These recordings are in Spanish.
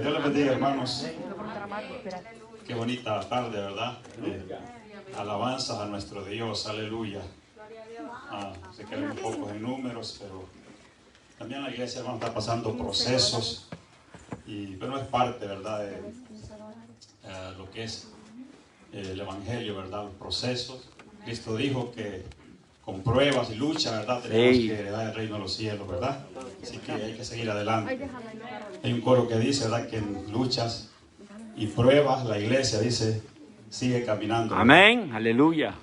Dios les bendiga, hermanos. Qué bonita tarde, ¿verdad? Alabanzas a nuestro Dios, aleluya. Se quedan un poco en números, pero también la iglesia, hermano, está pasando procesos, pero es parte, ¿verdad?, de lo que es el Evangelio, ¿verdad? Los procesos. Cristo dijo que con pruebas y lucha, ¿verdad?, tenemos que heredar el reino de los cielos, ¿verdad? Así que hay que seguir adelante. Hay un coro que dice, ¿verdad?, que en luchas y pruebas la iglesia dice, sigue caminando, ¿verdad? Amén, aleluya.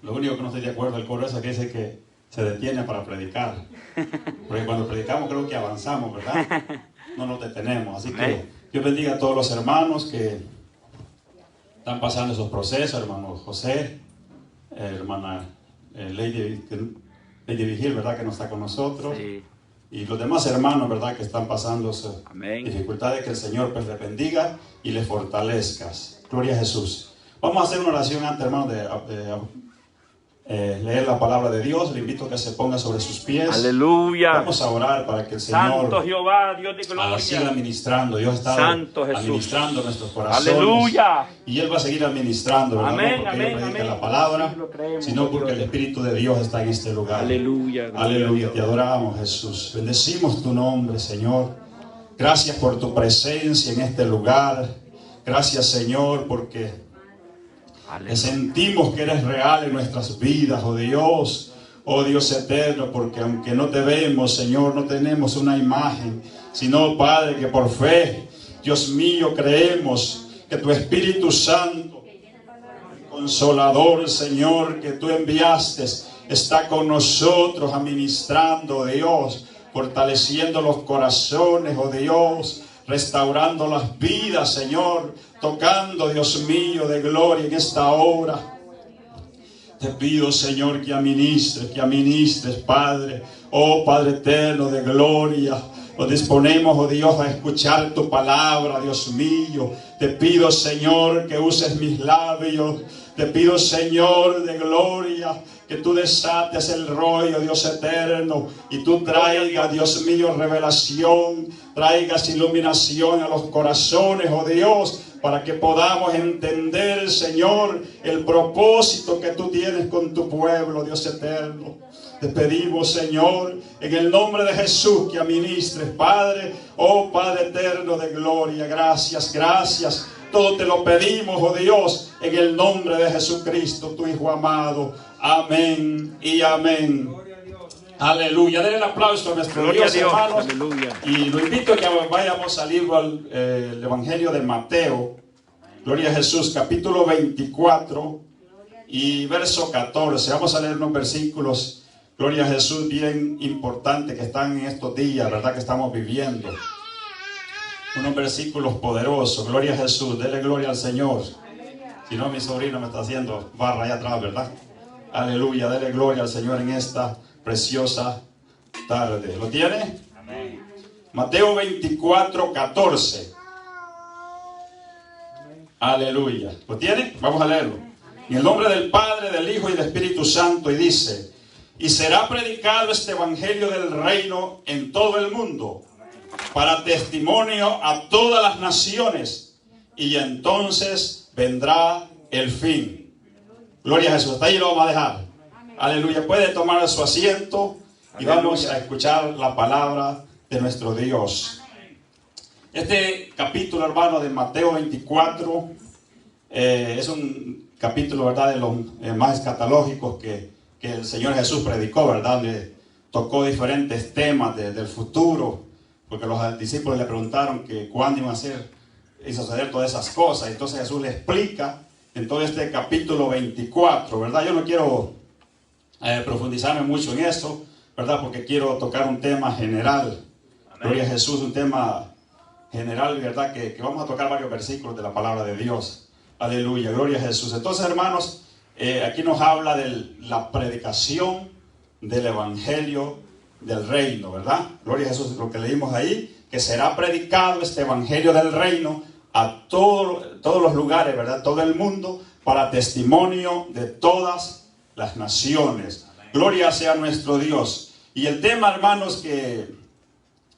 Lo único que no estoy de acuerdo el coro es que dice que se detiene para predicar. Porque cuando predicamos creo que avanzamos, ¿verdad? No nos detenemos. Así que Dios bendiga a todos los hermanos que están pasando esos procesos, hermano José, hermana Lady Vigil, ¿verdad?, que no está con nosotros. Sí. Y los demás hermanos, ¿verdad?, que están pasando sus dificultades, que el Señor pues les bendiga y les fortalezca. Gloria a Jesús. Vamos a hacer una oración antes, hermano, de leer la palabra de Dios. Le invito a que se ponga sobre sus pies. Aleluya. Vamos a orar para que el Señor, Santo Jehová, Dios de gloria, siga administrando. Dios está administrando nuestros corazones. Aleluya. Y Él va a seguir administrando, ¿verdad? Amén, no porque yo predique la palabra, sino porque el Espíritu de Dios está en este lugar. Aleluya. Aleluya. Te adoramos, Jesús. Bendecimos tu nombre, Señor. Gracias por tu presencia en este lugar. Gracias, Señor, porque sentimos que eres real en nuestras vidas, oh Dios eterno, porque aunque no te vemos, Señor, no tenemos una imagen, sino, Padre, que por fe, Dios mío, creemos que tu Espíritu Santo, Consolador, Señor, que tú enviaste, está con nosotros administrando, Dios, fortaleciendo los corazones, oh Dios, restaurando las vidas, Señor, tocando, Dios mío, de gloria en esta hora. Te pido, Señor, que administres, Padre. Oh, Padre eterno de gloria. Nos disponemos, oh Dios, a escuchar tu palabra, Dios mío. Te pido, Señor, que uses mis labios. Te pido, Señor, de gloria, que tú desates el rollo, Dios eterno, y tú traigas, Dios mío, revelación, traigas iluminación a los corazones, oh Dios, para que podamos entender, Señor, el propósito que tú tienes con tu pueblo, Dios eterno. Te pedimos, Señor, en el nombre de Jesús, que administres, Padre, oh Padre eterno de gloria. Gracias, gracias. Todo te lo pedimos, oh Dios, en el nombre de Jesucristo, tu Hijo amado. Amén y amén. Aleluya. Denle el aplauso a nuestro Dios, hermanos. Aleluya. Y lo invito a que vayamos al libro, el Evangelio de Mateo. Gloria a Jesús, capítulo 24 y verso 14. Vamos a leer unos versículos, gloria a Jesús, bien importantes que están en estos días, ¿verdad?, que estamos viviendo. Unos versículos poderosos. Gloria a Jesús. Dele gloria al Señor. Si no, mi sobrino me está haciendo barra allá atrás, ¿verdad? Aleluya. Dele gloria al Señor en esta preciosa tarde. ¿Lo tiene? Amén. Mateo 24, 14. Aleluya. ¿Lo tiene? Vamos a leerlo. En el nombre del Padre, del Hijo y del Espíritu Santo. Y dice: y será predicado este evangelio del reino en todo el mundo, para testimonio a todas las naciones, y entonces vendrá el fin. Gloria a Jesús. Hasta ahí lo vamos a dejar. Aleluya. Puede tomar su asiento y vamos a escuchar la palabra de nuestro Dios. Este capítulo, hermano, de Mateo 24 es un capítulo, ¿verdad?, de los más escatológicos que el Señor Jesús predicó, ¿verdad? Le tocó diferentes temas del futuro, porque los discípulos le preguntaron que cuándo iban a suceder todas esas cosas. Entonces Jesús le explica en todo este capítulo 24, ¿verdad? Yo no quiero profundizarme mucho en eso, ¿verdad?, porque quiero tocar un tema general. Amén. Gloria a Jesús, un tema general, ¿verdad?, que vamos a tocar varios versículos de la palabra de Dios. Aleluya, gloria a Jesús. Entonces, hermanos, aquí nos habla de la predicación del evangelio del reino, ¿verdad? Gloria a Jesús, lo que leímos ahí, que será predicado este evangelio del reino a todos los lugares, ¿verdad?, todo el mundo, para testimonio de todas las naciones. Gloria sea nuestro Dios. Y el tema, hermanos, que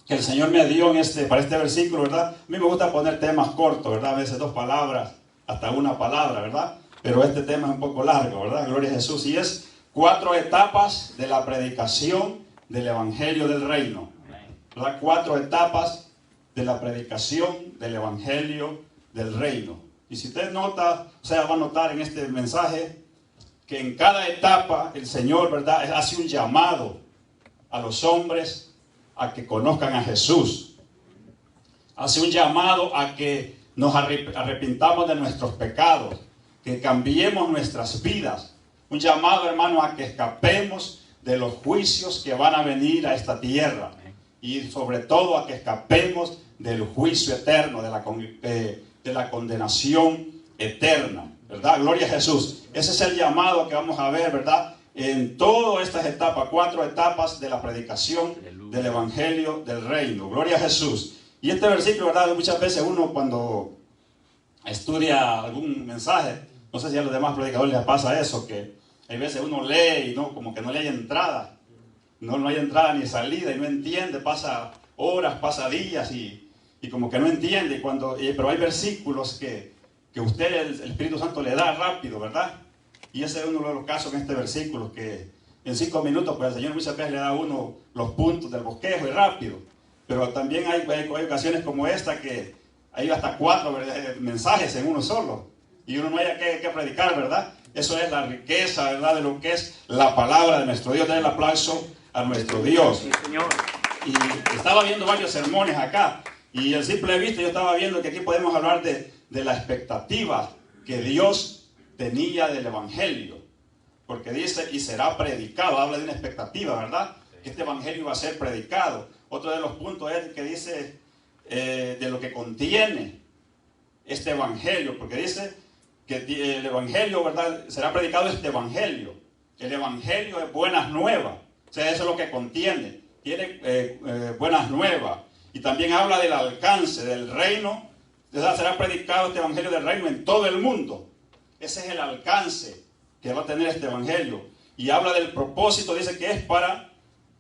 que el Señor me dio para este versículo, ¿verdad? A mí me gusta poner temas cortos, ¿verdad? A veces 2 palabras, hasta una palabra, ¿verdad? Pero este tema es un poco largo, ¿verdad? Gloria a Jesús. Y es 4 etapas de la predicación del Evangelio del Reino, ¿verdad? 4 etapas de la predicación del Evangelio del Reino. Y si usted nota, o sea, va a notar en este mensaje que en cada etapa el Señor, ¿verdad?, hace un llamado a los hombres a que conozcan a Jesús. Hace un llamado a que nos arrepintamos de nuestros pecados, que cambiemos nuestras vidas. Un llamado, hermano, a que escapemos de los juicios que van a venir a esta tierra. Y sobre todo a que escapemos del juicio eterno, de la condenación eterna, ¿verdad? Gloria a Jesús. Ese es el llamado que vamos a ver, ¿verdad? En todas estas etapas, 4 etapas de la predicación del Evangelio del Reino. Gloria a Jesús. Y este versículo, ¿verdad? Muchas veces uno cuando estudia algún mensaje, no sé si a los demás predicadores les pasa eso, que hay veces uno lee y no, como que no le hay entrada. No hay entrada ni salida y no entiende, pasa horas, pasa días y como que no entiende. Pero hay versículos que usted, el Espíritu Santo, le da rápido, ¿verdad? Y ese es uno de los casos en este versículo, que en 5 minutos, pues el Señor muchas veces le da a uno los puntos del bosquejo y rápido. Pero también hay ocasiones como esta que hay hasta 4 mensajes en uno solo. Y uno no haya que predicar, ¿verdad? Eso es la riqueza, ¿verdad?, de lo que es la palabra de nuestro Dios. Dar el aplauso a nuestro Dios. Sí, Señor. Y estaba viendo varios sermones acá. Y al simple vista yo estaba viendo que aquí podemos hablar de la expectativa que Dios tenía del Evangelio. Porque dice, y será predicado. Habla de una expectativa, ¿verdad? Que este Evangelio va a ser predicado. Otro de los puntos es que dice de lo que contiene este Evangelio. Porque dice que el Evangelio, ¿verdad?, será predicado este Evangelio. El Evangelio es buenas nuevas. O sea, eso es lo que contiene. Tiene buenas nuevas. Y también habla del alcance del reino. O sea, será predicado este Evangelio del reino en todo el mundo. Ese es el alcance que va a tener este Evangelio. Y habla del propósito. Dice que es para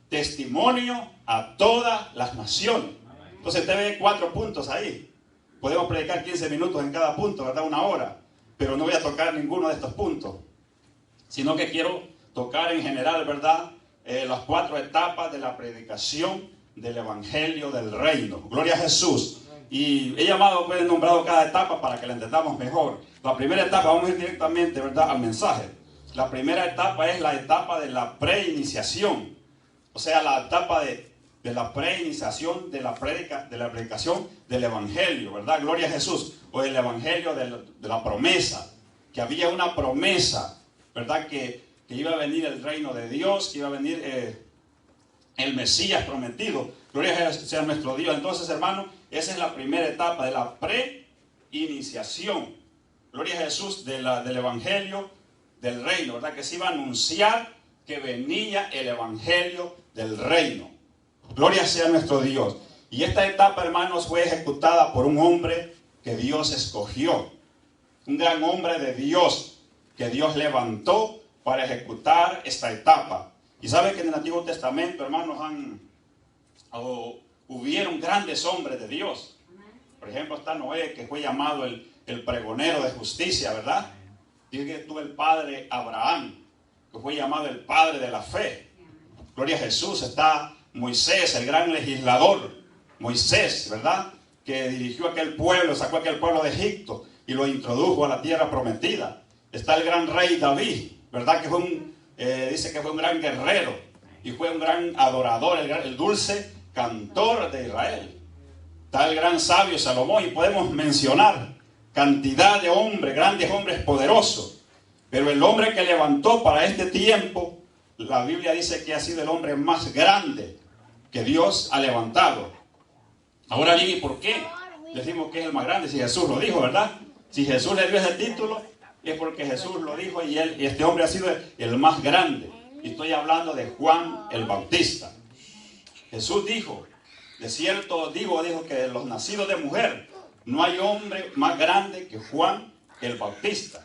testimonio a todas las naciones. Entonces usted ve 4 puntos ahí. Podemos predicar 15 minutos en cada punto, ¿verdad? 1 hora. Pero no voy a tocar ninguno de estos puntos. Sino que quiero tocar en general, ¿verdad?, las 4 etapas de la predicación del Evangelio del Reino. Gloria a Jesús. Y he nombrado cada etapa para que la entendamos mejor. La primera etapa, vamos a ir directamente, ¿verdad?, al mensaje. La primera etapa es la etapa de la preiniciación. O sea, la etapa de la preiniciación de la predicación del Evangelio, ¿verdad? Gloria a Jesús. O el Evangelio de la promesa. Que había una promesa, ¿verdad?, que iba a venir el reino de Dios, que iba a venir el Mesías prometido. Gloria sea nuestro Dios. Entonces, hermano, esa es la primera etapa de la preiniciación. Gloria a Jesús, del Evangelio del reino, ¿verdad? Que se iba a anunciar que venía el Evangelio del reino. Gloria sea nuestro Dios. Y esta etapa, hermanos, fue ejecutada por un hombre que Dios escogió. Un gran hombre de Dios que Dios levantó para ejecutar esta etapa. Y sabe que en el Antiguo Testamento, hermanos, hubieron grandes hombres de Dios. Por ejemplo, está Noé, que fue llamado el pregonero de justicia, ¿verdad? Dice que tuvo el padre Abraham, que fue llamado el padre de la fe. Gloria a Jesús. Está Moisés, el gran legislador. Moisés, ¿verdad?, que dirigió aquel pueblo, sacó aquel pueblo de Egipto y lo introdujo a la tierra prometida. Está el gran rey David, ¿verdad?, que fue dice que fue un gran guerrero y fue un gran adorador, el dulce cantor de Israel. Está el gran sabio Salomón, y podemos mencionar cantidad de hombres, grandes hombres poderosos. Pero el hombre que levantó para este tiempo, la Biblia dice que ha sido el hombre más grande que Dios ha levantado. Ahora bien, ¿y por qué decimos que es el más grande? Si Jesús lo dijo, ¿verdad? Si Jesús le dio ese título, es porque Jesús lo dijo, y este hombre ha sido el más grande. Y estoy hablando de Juan el Bautista. Jesús dijo, de cierto dijo que de los nacidos de mujer no hay hombre más grande que Juan el Bautista.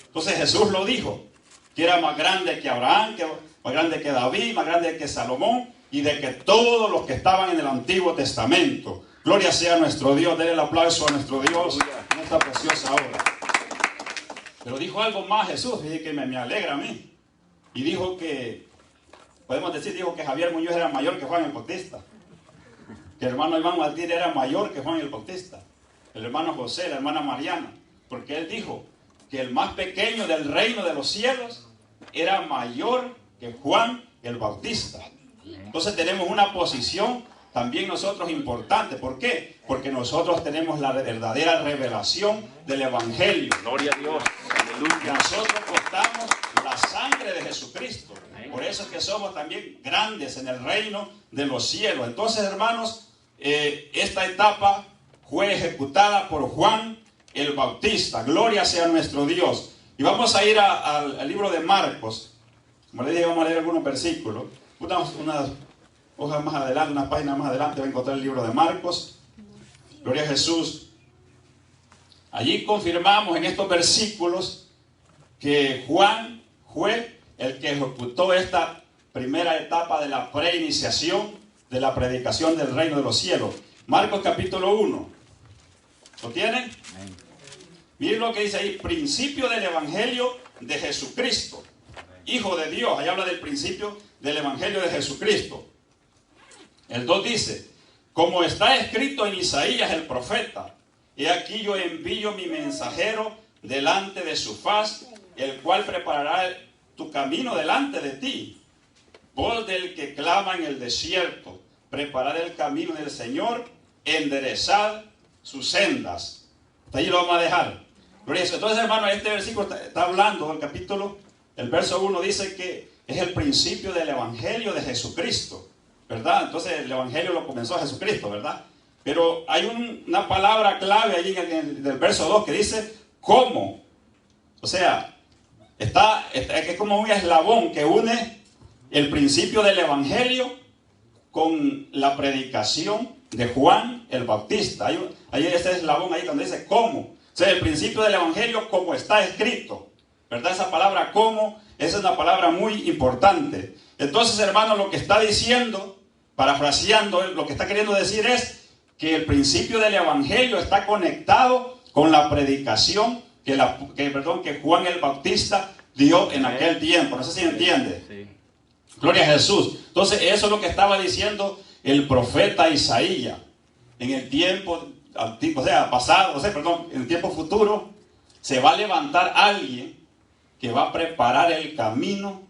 Entonces Jesús lo dijo, que era más grande que Abraham, más grande que David, más grande que Salomón, y de que todos los que estaban en el Antiguo Testamento. Gloria sea a nuestro Dios. Denle el aplauso a nuestro Dios en esta preciosa obra. Pero dijo algo más Jesús, y que me alegra a mí. Y dijo que, podemos decir, dijo que Javier Muñoz era mayor que Juan el Bautista. Que el hermano Iván Martínez era mayor que Juan el Bautista. El hermano José, la hermana Mariana. Porque él dijo que el más pequeño del reino de los cielos era mayor que Juan el Bautista. Entonces tenemos una posición también nosotros importante. ¿Por qué? Porque nosotros tenemos la verdadera revelación del Evangelio. Gloria a Dios. Aleluya. Nosotros portamos la sangre de Jesucristo. Por eso es que somos también grandes en el reino de los cielos. Entonces, hermanos, esta etapa fue ejecutada por Juan el Bautista. Gloria sea nuestro Dios. Y vamos a ir al libro de Marcos. Como les dije, vamos a leer algunos versículos. Unas hojas más adelante, unas páginas más adelante, va a encontrar el libro de Marcos. Gloria a Jesús. Allí confirmamos en estos versículos que Juan fue el que ejecutó esta primera etapa de la preiniciación de la predicación del reino de los cielos. Marcos capítulo 1. ¿Lo tienen? Miren lo que dice ahí: principio del evangelio de Jesucristo, Hijo de Dios. Ahí habla del principio del evangelio de Jesucristo. El 2 dice: como está escrito en Isaías el profeta, he aquí yo envío mi mensajero delante de su faz, el cual preparará tu camino delante de ti. Voz del que clama en el desierto, preparad el camino del Señor, enderezad sus sendas. Hasta ahí lo vamos a dejar. Entonces, hermano, este versículo está hablando, el verso 1 dice que es el principio del evangelio de Jesucristo, ¿verdad? Entonces el evangelio lo comenzó Jesucristo, ¿verdad? Pero hay una palabra clave ahí en el verso 2 que dice ¿cómo? O sea, es como un eslabón que une el principio del evangelio con la predicación de Juan el Bautista. Hay ese eslabón ahí donde dice ¿cómo? O sea, el principio del evangelio como está escrito, ¿verdad? Esa palabra ¿cómo? Esa es una palabra muy importante. Entonces, hermano, lo que está diciendo, parafraseando, lo que está queriendo decir es que el principio del evangelio está conectado con la predicación que Juan el Bautista dio en aquel tiempo. No sé si entiende. Sí. Gloria a Jesús. Entonces, eso es lo que estaba diciendo el profeta Isaías. En el tiempo antiguo, en el tiempo futuro, se va a levantar alguien que va a preparar el camino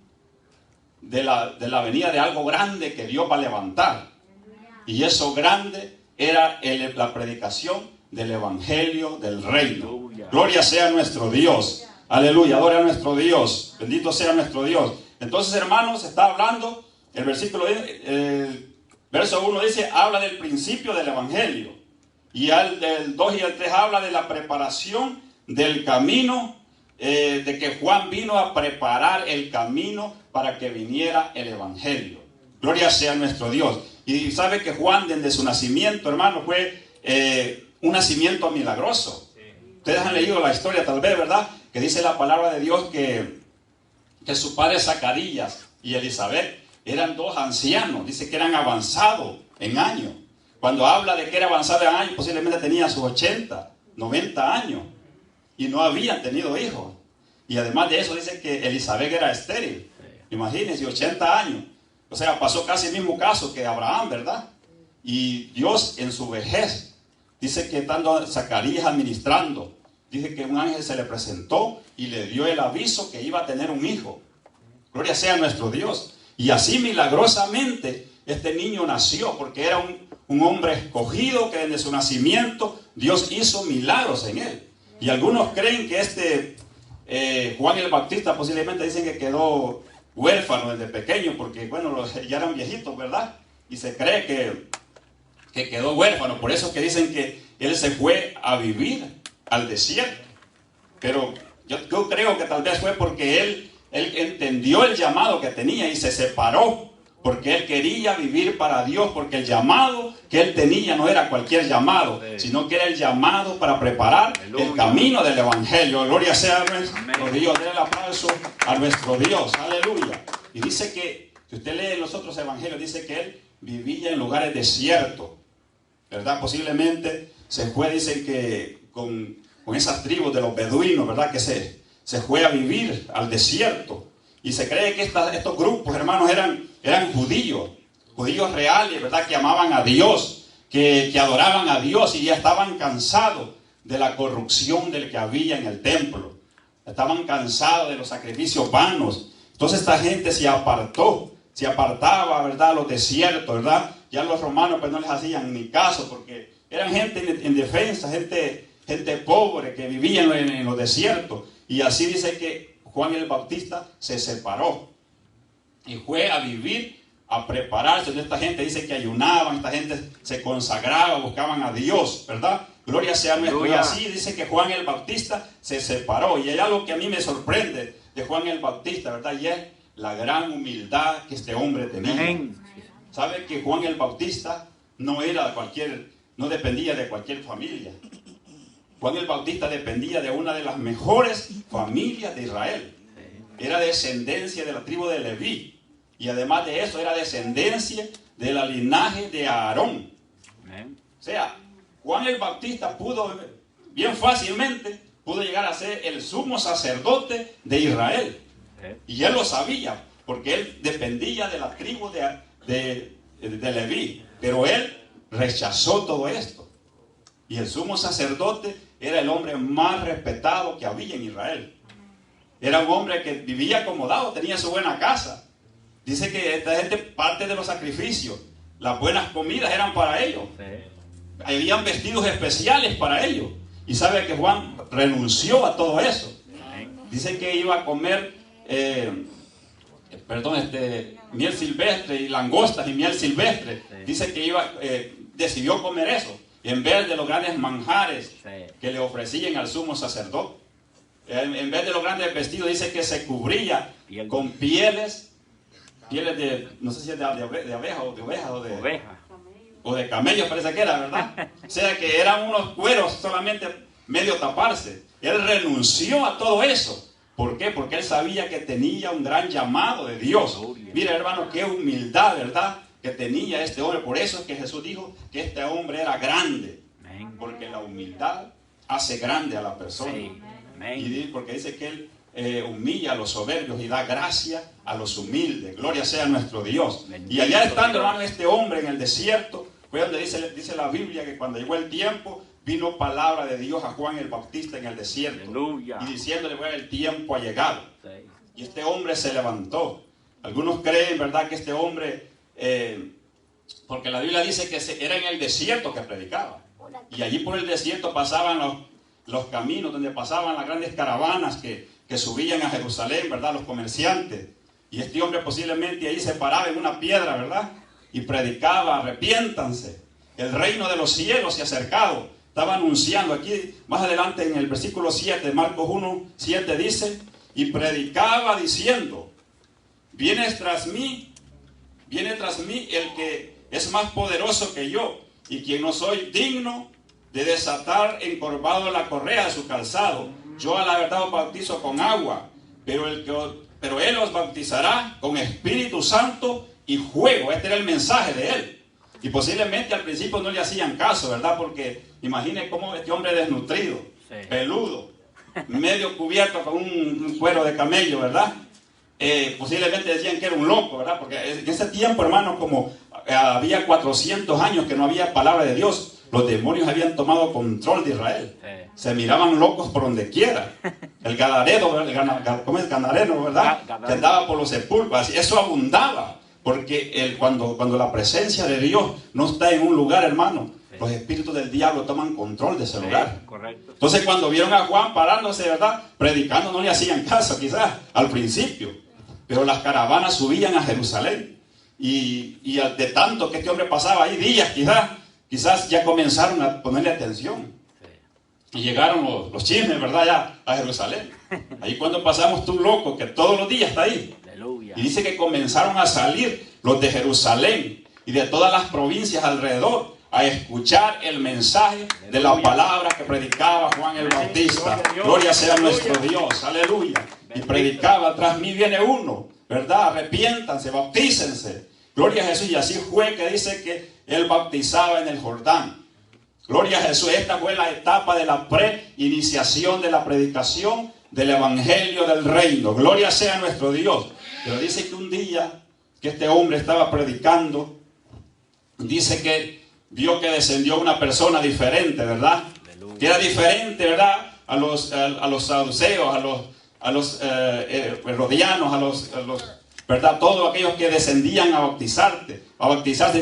de la venida de algo grande que Dios va a levantar. Y eso grande era la predicación del evangelio del reino. Gloria sea a nuestro Dios. Aleluya, adore a nuestro Dios. Bendito sea nuestro Dios. Entonces, hermanos, está hablando, el verso 1 dice, habla del principio del evangelio. Y el 2 y el 3 habla de la preparación del camino, de que Juan vino a preparar el camino para que viniera el evangelio. Gloria sea a nuestro Dios. Y sabe que Juan, desde su nacimiento, hermano, fue un nacimiento milagroso. Ustedes han leído la historia tal vez, ¿verdad? Que dice la palabra de Dios que su padre Zacarías y Elizabeth eran dos ancianos. Dice que eran avanzados en años. Cuando habla de que era avanzado en años, posiblemente tenía sus 80, 90 años. Y no habían tenido hijos. Y además de eso dice que Elizabeth era estéril. Imagínense, 80 años. O sea, pasó casi el mismo caso que Abraham, ¿verdad? Y Dios en su vejez, dice que estando Zacarías administrando, dice que un ángel se le presentó y le dio el aviso que iba a tener un hijo. Gloria sea a nuestro Dios. Y así milagrosamente este niño nació, porque era un hombre escogido que desde su nacimiento Dios hizo milagros en él. Y algunos creen que Juan el Bautista posiblemente dicen que quedó huérfano desde pequeño, porque bueno, ya eran viejitos, ¿verdad? Y se cree que quedó huérfano. Por eso es que dicen que él se fue a vivir al desierto. Pero yo creo que tal vez fue porque él entendió el llamado que tenía y se separó, porque él quería vivir para Dios, porque el llamado que él tenía no era cualquier llamado, sino que era el llamado para preparar el camino del evangelio. Gloria sea a nuestro Dios. Denle el aplauso a nuestro Dios. Aleluya. Y dice que Si usted lee los otros evangelios, dice que él vivía en lugares desiertos, ¿verdad? Posiblemente se fue, dicen que con esas tribus de los beduinos, ¿verdad? Que se fue a vivir al desierto. Y se cree que estos grupos, hermanos, eran judíos reales, ¿verdad? Que amaban a Dios, que adoraban a Dios y ya estaban cansados de la corrupción del que había en el templo. Estaban cansados de los sacrificios vanos. Entonces esta gente se apartaba, ¿verdad? A los desiertos, ¿verdad? Ya los romanos pues no les hacían ni caso porque eran gente indefensa, gente pobre que vivía en los desiertos. Y así dice que Juan el Bautista se separó y fue a vivir, a prepararse. Esta gente dice que ayunaban, esta gente se consagraba, buscaban a Dios, ¿verdad? Gloria sea a nuestro. Y así dice que Juan el Bautista se separó. Y hay algo que a mí me sorprende de Juan el Bautista, ¿verdad? Y es la gran humildad que este hombre tenía. ¿Sabe que Juan el Bautista no dependía de cualquier familia? Juan el Bautista dependía de una de las mejores familias de Israel. Era descendencia de la tribu de Leví. Y además de eso, era descendencia de la linaje de Aarón. O sea, Juan el Bautista bien fácilmente, pudo llegar a ser el sumo sacerdote de Israel. Y él lo sabía, porque él dependía de la tribu de Leví. Pero él rechazó todo esto. Y el sumo sacerdote era el hombre más respetado que había en Israel. Era un hombre que vivía acomodado, tenía su buena casa. Dice que esta gente, parte de los sacrificios, las buenas comidas eran para ellos. Habían vestidos especiales para ellos. Y sabe que Juan renunció a todo eso. Dice que iba a comer miel silvestre y langostas y miel silvestre. Dice que decidió comer eso en vez de los grandes manjares que le ofrecían al sumo sacerdote. En vez de los grandes vestidos, dice que se cubría con pieles de, no sé si es de abeja o de oveja o de camello, parece que era, ¿verdad? O sea que eran unos cueros solamente medio taparse. Él renunció a todo eso. ¿Por qué? Porque él sabía que tenía un gran llamado de Dios. Mira, hermano, qué humildad, ¿verdad?, que tenía este hombre. Por eso es que Jesús dijo que este hombre era grande. Porque la humildad hace grande a la persona. Y porque dice que él humilla a los soberbios y da gracia a los humildes. Gloria sea a nuestro Dios. Y allá estando, hermano, este hombre en el desierto, fue donde dice la Biblia que cuando llegó el tiempo, vino palabra de Dios a Juan el Bautista en el desierto. Aleluya. Y diciéndole, bueno, el tiempo ha llegado. Y este hombre se levantó. Algunos creen, ¿verdad?, que este hombre, porque la Biblia dice que era en el desierto que predicaba. Y allí por el desierto pasaban los caminos donde pasaban las grandes caravanas que subían a Jerusalén, ¿verdad?, los comerciantes. Y este hombre posiblemente ahí se paraba en una piedra, ¿verdad?, y predicaba: arrepiéntanse, el reino de los cielos se ha acercado. Estaba anunciando aquí, más adelante en el versículo 7, Marcos 1:7 dice: y predicaba diciendo: viene tras mí el que es más poderoso que yo, y quien no soy digno de desatar encorvado la correa de su calzado. Yo a la verdad os bautizo con agua, pero él os bautizará con Espíritu Santo y fuego. Este era el mensaje de él. Y posiblemente al principio no le hacían caso, ¿verdad? Porque imagine cómo este hombre desnutrido, peludo, medio cubierto con un cuero de camello, ¿verdad? Posiblemente decían que era un loco, ¿verdad? Porque en ese tiempo, hermano, como había 400 años que no había palabra de Dios, los demonios habían tomado control de Israel. Se miraban locos por donde quiera. El gadareno, ¿cómo es? Ganareno, ¿verdad? Que andaba por los sepulcros. Eso abundaba. Porque cuando la presencia de Dios no está en un lugar, hermano, los espíritus del diablo toman control de ese lugar. Correcto. Entonces cuando vieron a Juan parándose, ¿verdad?, predicando, no le hacían caso quizás al principio. Pero las caravanas subían a Jerusalén. Y de tanto que este hombre pasaba ahí días, quizás ya comenzaron a ponerle atención. Y llegaron los chismes, ¿verdad?, ya a Jerusalén. Ahí cuando pasamos tú loco, que todos los días está ahí. Aleluya. Y dice que comenzaron a salir los de Jerusalén y de todas las provincias alrededor a escuchar el mensaje de la palabra que predicaba Juan el Bautista. Gloria sea nuestro Dios, aleluya. Y predicaba: tras mí viene uno ¿verdad? Arrepiéntanse, bautícense. Gloria a Jesús. Y así fue que dice que él bautizaba en el Jordán. Gloria a Jesús. Esta fue la etapa de la pre-iniciación de la predicación del evangelio del reino. Gloria sea a nuestro Dios. Pero dice que un día que este hombre estaba predicando, dice que vio que descendió una persona diferente, ¿verdad? Que era diferente, ¿verdad? A los saduceos, a los herodianos, ¿verdad? Todos aquellos que descendían a bautizarse.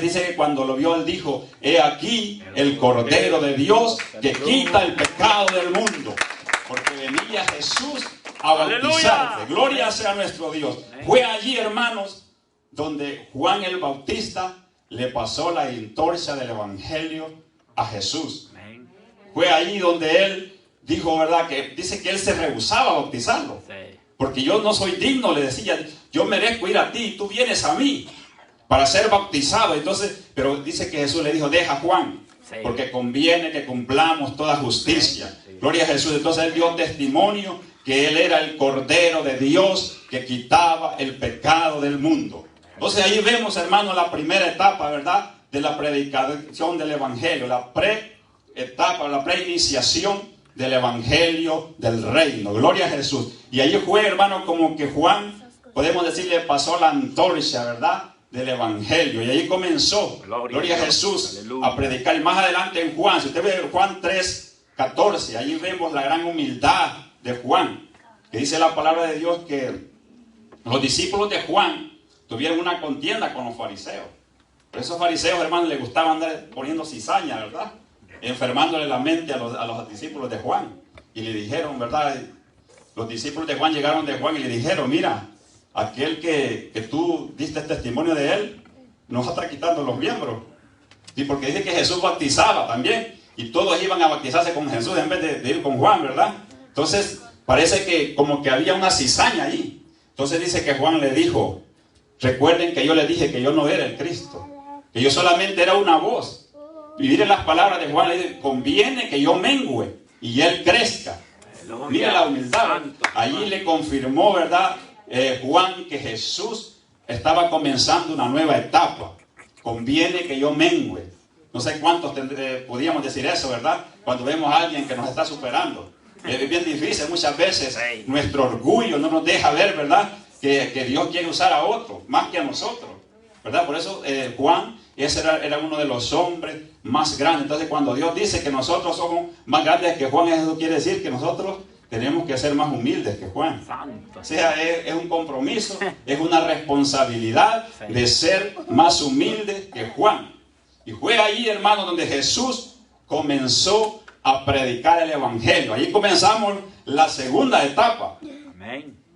Dice que cuando lo vio, él dijo: he aquí el Cordero de Dios que quita el pecado del mundo. Porque venía Jesús a bautizarse. Gloria sea a nuestro Dios. Fue allí, hermanos, donde Juan el Bautista le pasó la antorcha del evangelio a Jesús. Fue allí donde él dijo, ¿verdad? Que dice que él se rehusaba a bautizarlo. Porque yo no soy digno, le decía, yo merezco ir a ti y tú vienes a mí para ser bautizado. Entonces, pero dice que Jesús le dijo: deja a Juan, porque conviene que cumplamos toda justicia. Gloria a Jesús. Entonces él dio testimonio que él era el Cordero de Dios que quitaba el pecado del mundo. Entonces ahí vemos, hermanos, la primera etapa, ¿verdad? De la predicación del evangelio, la pre-etapa, la pre-iniciación del evangelio del reino. Gloria a Jesús. Y ahí fue, hermano, como que Juan, podemos decirle, pasó la antorcha, ¿verdad? Del evangelio. Y ahí comenzó, gloria a Jesús, a predicar. Y más adelante en Juan, si usted ve Juan 3:14, ahí vemos la gran humildad de Juan, que dice la palabra de Dios que los discípulos de Juan tuvieron una contienda con los fariseos. Pero esos fariseos, hermanos, les gustaba andar poniendo cizaña, ¿verdad? Enfermándole la mente a los discípulos de Juan. Y le dijeron, ¿verdad? Los discípulos de Juan llegaron de Juan y le dijeron: mira, aquel que tú diste testimonio de él, nos está quitando los miembros. Y porque dice que Jesús bautizaba también, y todos iban a bautizarse con Jesús en vez de ir con Juan, ¿verdad? Entonces, parece que como que había una cizaña allí. Entonces dice que Juan le dijo: recuerden que yo les dije que yo no era el Cristo, que yo solamente era una voz. Y miren las palabras de Juan, le dice: conviene que yo mengüe y él crezca. Mira la humildad. Allí le confirmó, ¿verdad? Juan, que Jesús estaba comenzando una nueva etapa. Conviene que yo mengüe. No sé cuántos podíamos decir eso, ¿verdad? Cuando vemos a alguien que nos está superando. Es bien difícil muchas veces. Nuestro orgullo no nos deja ver, ¿verdad? Que Dios quiere usar a otro más que a nosotros, ¿verdad? Por eso Juan, ese era uno de los hombres más grandes. Entonces, cuando Dios dice que nosotros somos más grandes que Juan, eso quiere decir que nosotros tenemos que ser más humildes que Juan. O sea, es un compromiso, es una responsabilidad de ser más humildes que Juan. Y fue ahí, hermano, donde Jesús comenzó a predicar el evangelio. Ahí comenzamos la segunda etapa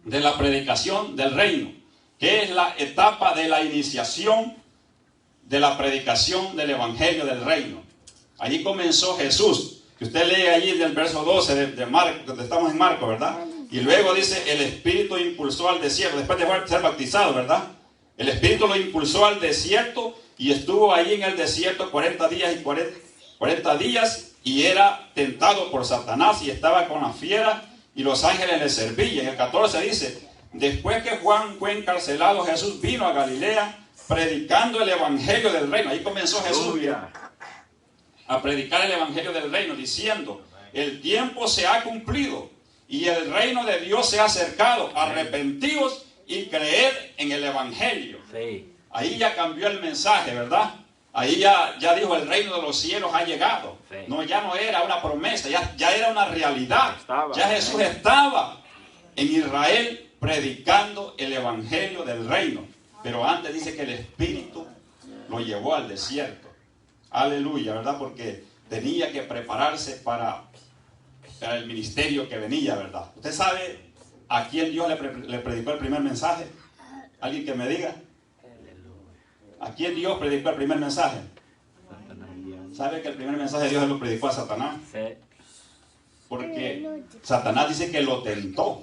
de la predicación del reino, que es la etapa de la iniciación de la predicación del evangelio del reino. Allí comenzó Jesús, que usted lee allí del verso 12 de Marco, donde estamos en Marco, ¿verdad? Y luego dice: el Espíritu impulsó al desierto, después de ser bautizado, ¿verdad? El Espíritu lo impulsó al desierto y estuvo allí en el desierto 40 días y era tentado por Satanás y estaba con la fiera y los ángeles le servían. En el 14 dice: después que Juan fue encarcelado, Jesús vino a Galilea predicando el evangelio del reino. Ahí comenzó Jesús a predicar el evangelio del reino, diciendo: el tiempo se ha cumplido y el reino de Dios se ha acercado. Arrepentíos y creed en el evangelio. Ahí ya cambió el mensaje, ¿verdad? Ahí ya dijo: el reino de los cielos ha llegado. No, ya no era una promesa, ya era una realidad. Ya Jesús estaba en Israel predicando el evangelio del reino. Pero antes dice que el Espíritu lo llevó al desierto. Aleluya, ¿verdad? Porque tenía que prepararse para el ministerio que venía, ¿verdad? ¿Usted sabe a quién Dios le predicó el primer mensaje? ¿Alguien que me diga? ¿A quién Dios predicó el primer mensaje? ¿Sabe que el primer mensaje Dios lo predicó a Satanás? Porque Satanás dice que lo tentó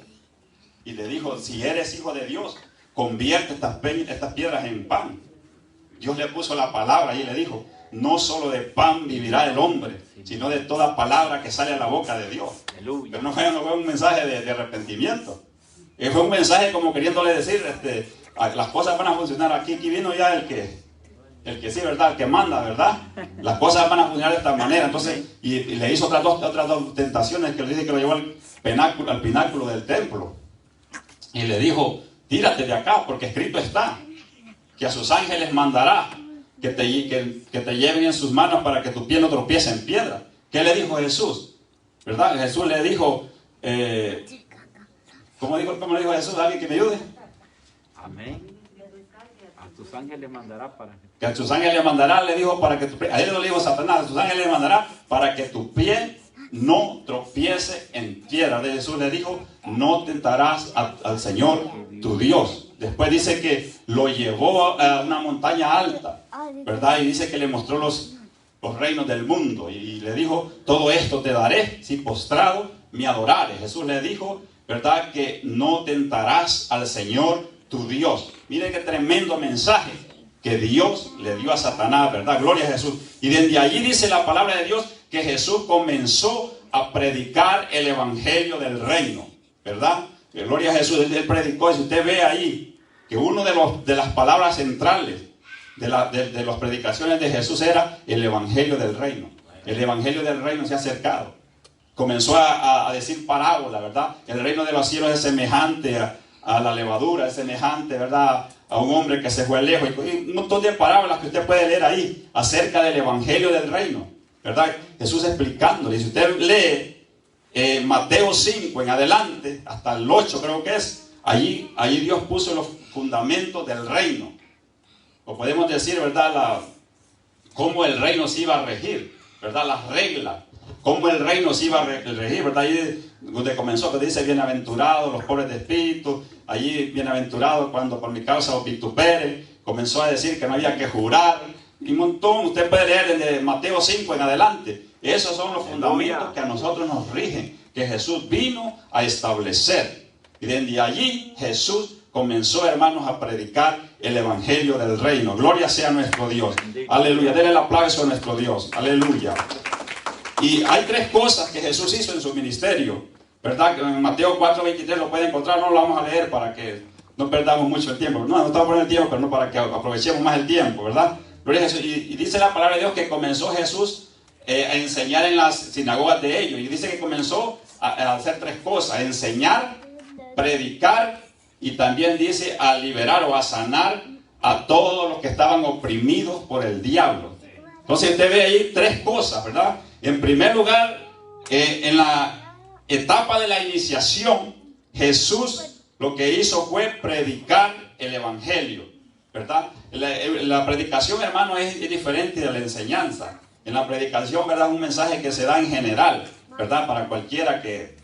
y le dijo: si eres hijo de Dios, convierte estas piedras en pan. Dios le puso la palabra y le dijo: no solo de pan vivirá el hombre, sino de toda palabra que sale a la boca de Dios. Pero no fue un mensaje de arrepentimiento. Fue un mensaje como queriéndole decir, las cosas van a funcionar aquí vino ya el que sí, ¿verdad? El que manda, ¿verdad? Las cosas van a funcionar de esta manera. Entonces, y le hizo otras dos tentaciones que le dice que lo llevó al pináculo del templo. Y le dijo, tírate de acá, porque escrito está, que a sus ángeles mandará que te lleven en sus manos para que tu pie no tropiece en piedra. ¿Qué le dijo Jesús? ¿Verdad? Jesús le dijo, ¿cómo le dijo Jesús? ¿Alguien que me ayude? Amén. A tus ángeles mandará para que a tus ángeles mandará, le dijo, para que tu pie, a él no le dijo Satanás, a tus ángeles le mandará para que tu pie no tropiece en piedra. De Jesús le dijo, no tentarás al Señor tu Dios. Después dice que lo llevó a una montaña alta, ¿verdad? Y dice que le mostró los reinos del mundo. Y le dijo, todo esto te daré si postrado me adorares. Jesús le dijo, ¿verdad? Que no tentarás al Señor tu Dios. Mire qué tremendo mensaje que Dios le dio a Satanás, ¿verdad? Gloria a Jesús. Y desde allí dice la palabra de Dios que Jesús comenzó a predicar el evangelio del reino, ¿verdad? Que gloria a Jesús. Él predicó, y si usted ve ahí que uno de las palabras centrales de las predicaciones de Jesús era el evangelio del reino. El evangelio del reino se ha acercado. Comenzó a decir parábola, ¿verdad? El reino de los cielos es semejante a la levadura, es semejante, ¿verdad?, a un hombre que se fue lejos. Y un montón de parábolas que usted puede leer ahí acerca del evangelio del reino, ¿verdad? Jesús explicándole. Si usted lee Mateo 5 en adelante, hasta el 8 creo que es, allí Dios puso los fundamentos del reino. O podemos decir, ¿verdad?, cómo el reino se iba a regir, ¿verdad?, las reglas. Cómo el reino se iba a regir, ¿verdad? Ahí donde comenzó, que dice, bienaventurados los pobres de espíritu, allí bienaventurados cuando por mi causa os vituperen, comenzó a decir que no había que jurar, y un montón, usted puede leer desde Mateo 5 en adelante. Esos son los fundamentos que a nosotros nos rigen, que Jesús vino a establecer. Y desde allí Jesús comenzó, hermanos, a predicar el evangelio del reino. Gloria sea a nuestro Dios. Aleluya. Denle el aplauso a nuestro Dios. Aleluya. Y hay tres cosas que Jesús hizo en su ministerio, ¿verdad? En Mateo 4:23 lo pueden encontrar, no lo vamos a leer para que no perdamos mucho el tiempo. No estamos poniendo el tiempo, pero no para que aprovechemos más el tiempo, ¿verdad? Y dice la palabra de Dios que comenzó Jesús a enseñar en las sinagogas de ellos. Y dice que comenzó a hacer tres cosas: enseñar, predicar y también dice a liberar o a sanar a todos los que estaban oprimidos por el diablo. Entonces usted ve ahí tres cosas, ¿verdad? En primer lugar, en la etapa de la iniciación, Jesús lo que hizo fue predicar el evangelio, ¿verdad? La predicación, hermano, es diferente de la enseñanza. En la predicación, ¿verdad?, es un mensaje que se da en general, ¿verdad? Para cualquiera que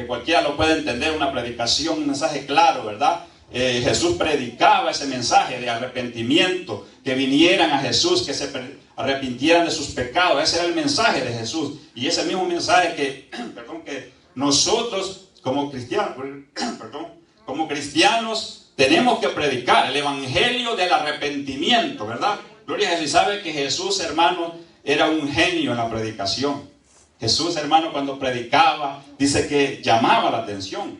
cualquiera lo pueda entender, una predicación, un mensaje claro, ¿verdad? Jesús predicaba ese mensaje de arrepentimiento, que vinieran a Jesús, que se arrepintieran de sus pecados. Ese era el mensaje de Jesús. Y ese mismo mensaje que nosotros como cristianos tenemos que predicar, el evangelio del arrepentimiento, ¿verdad? Gloria a Jesús. Y sabe que Jesús, hermano, era un genio en la predicación. Jesús, hermano, cuando predicaba, dice que llamaba la atención.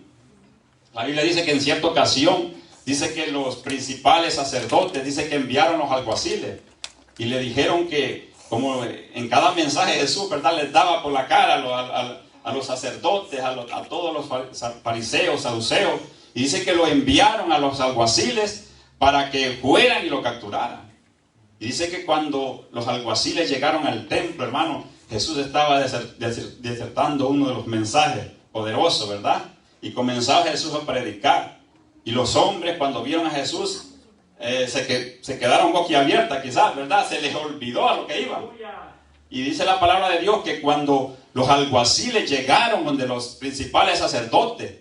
La Biblia dice que en cierta ocasión, dice que los principales sacerdotes, dice que enviaron los alguaciles y le dijeron que, como en cada mensaje Jesús, ¿verdad?, les daba por la cara a los sacerdotes, a todos los fariseos, saduceos, y dice que lo enviaron a los alguaciles para que fueran y lo capturaran. Y dice que cuando los alguaciles llegaron al templo, hermano, Jesús estaba desertando uno de los mensajes poderosos, ¿verdad? Y comenzaba Jesús a predicar. Y los hombres, cuando vieron a Jesús, se quedaron boquiabiertas quizás, ¿verdad? Se les olvidó a lo que iban. Y dice la palabra de Dios que cuando los alguaciles llegaron donde los principales sacerdotes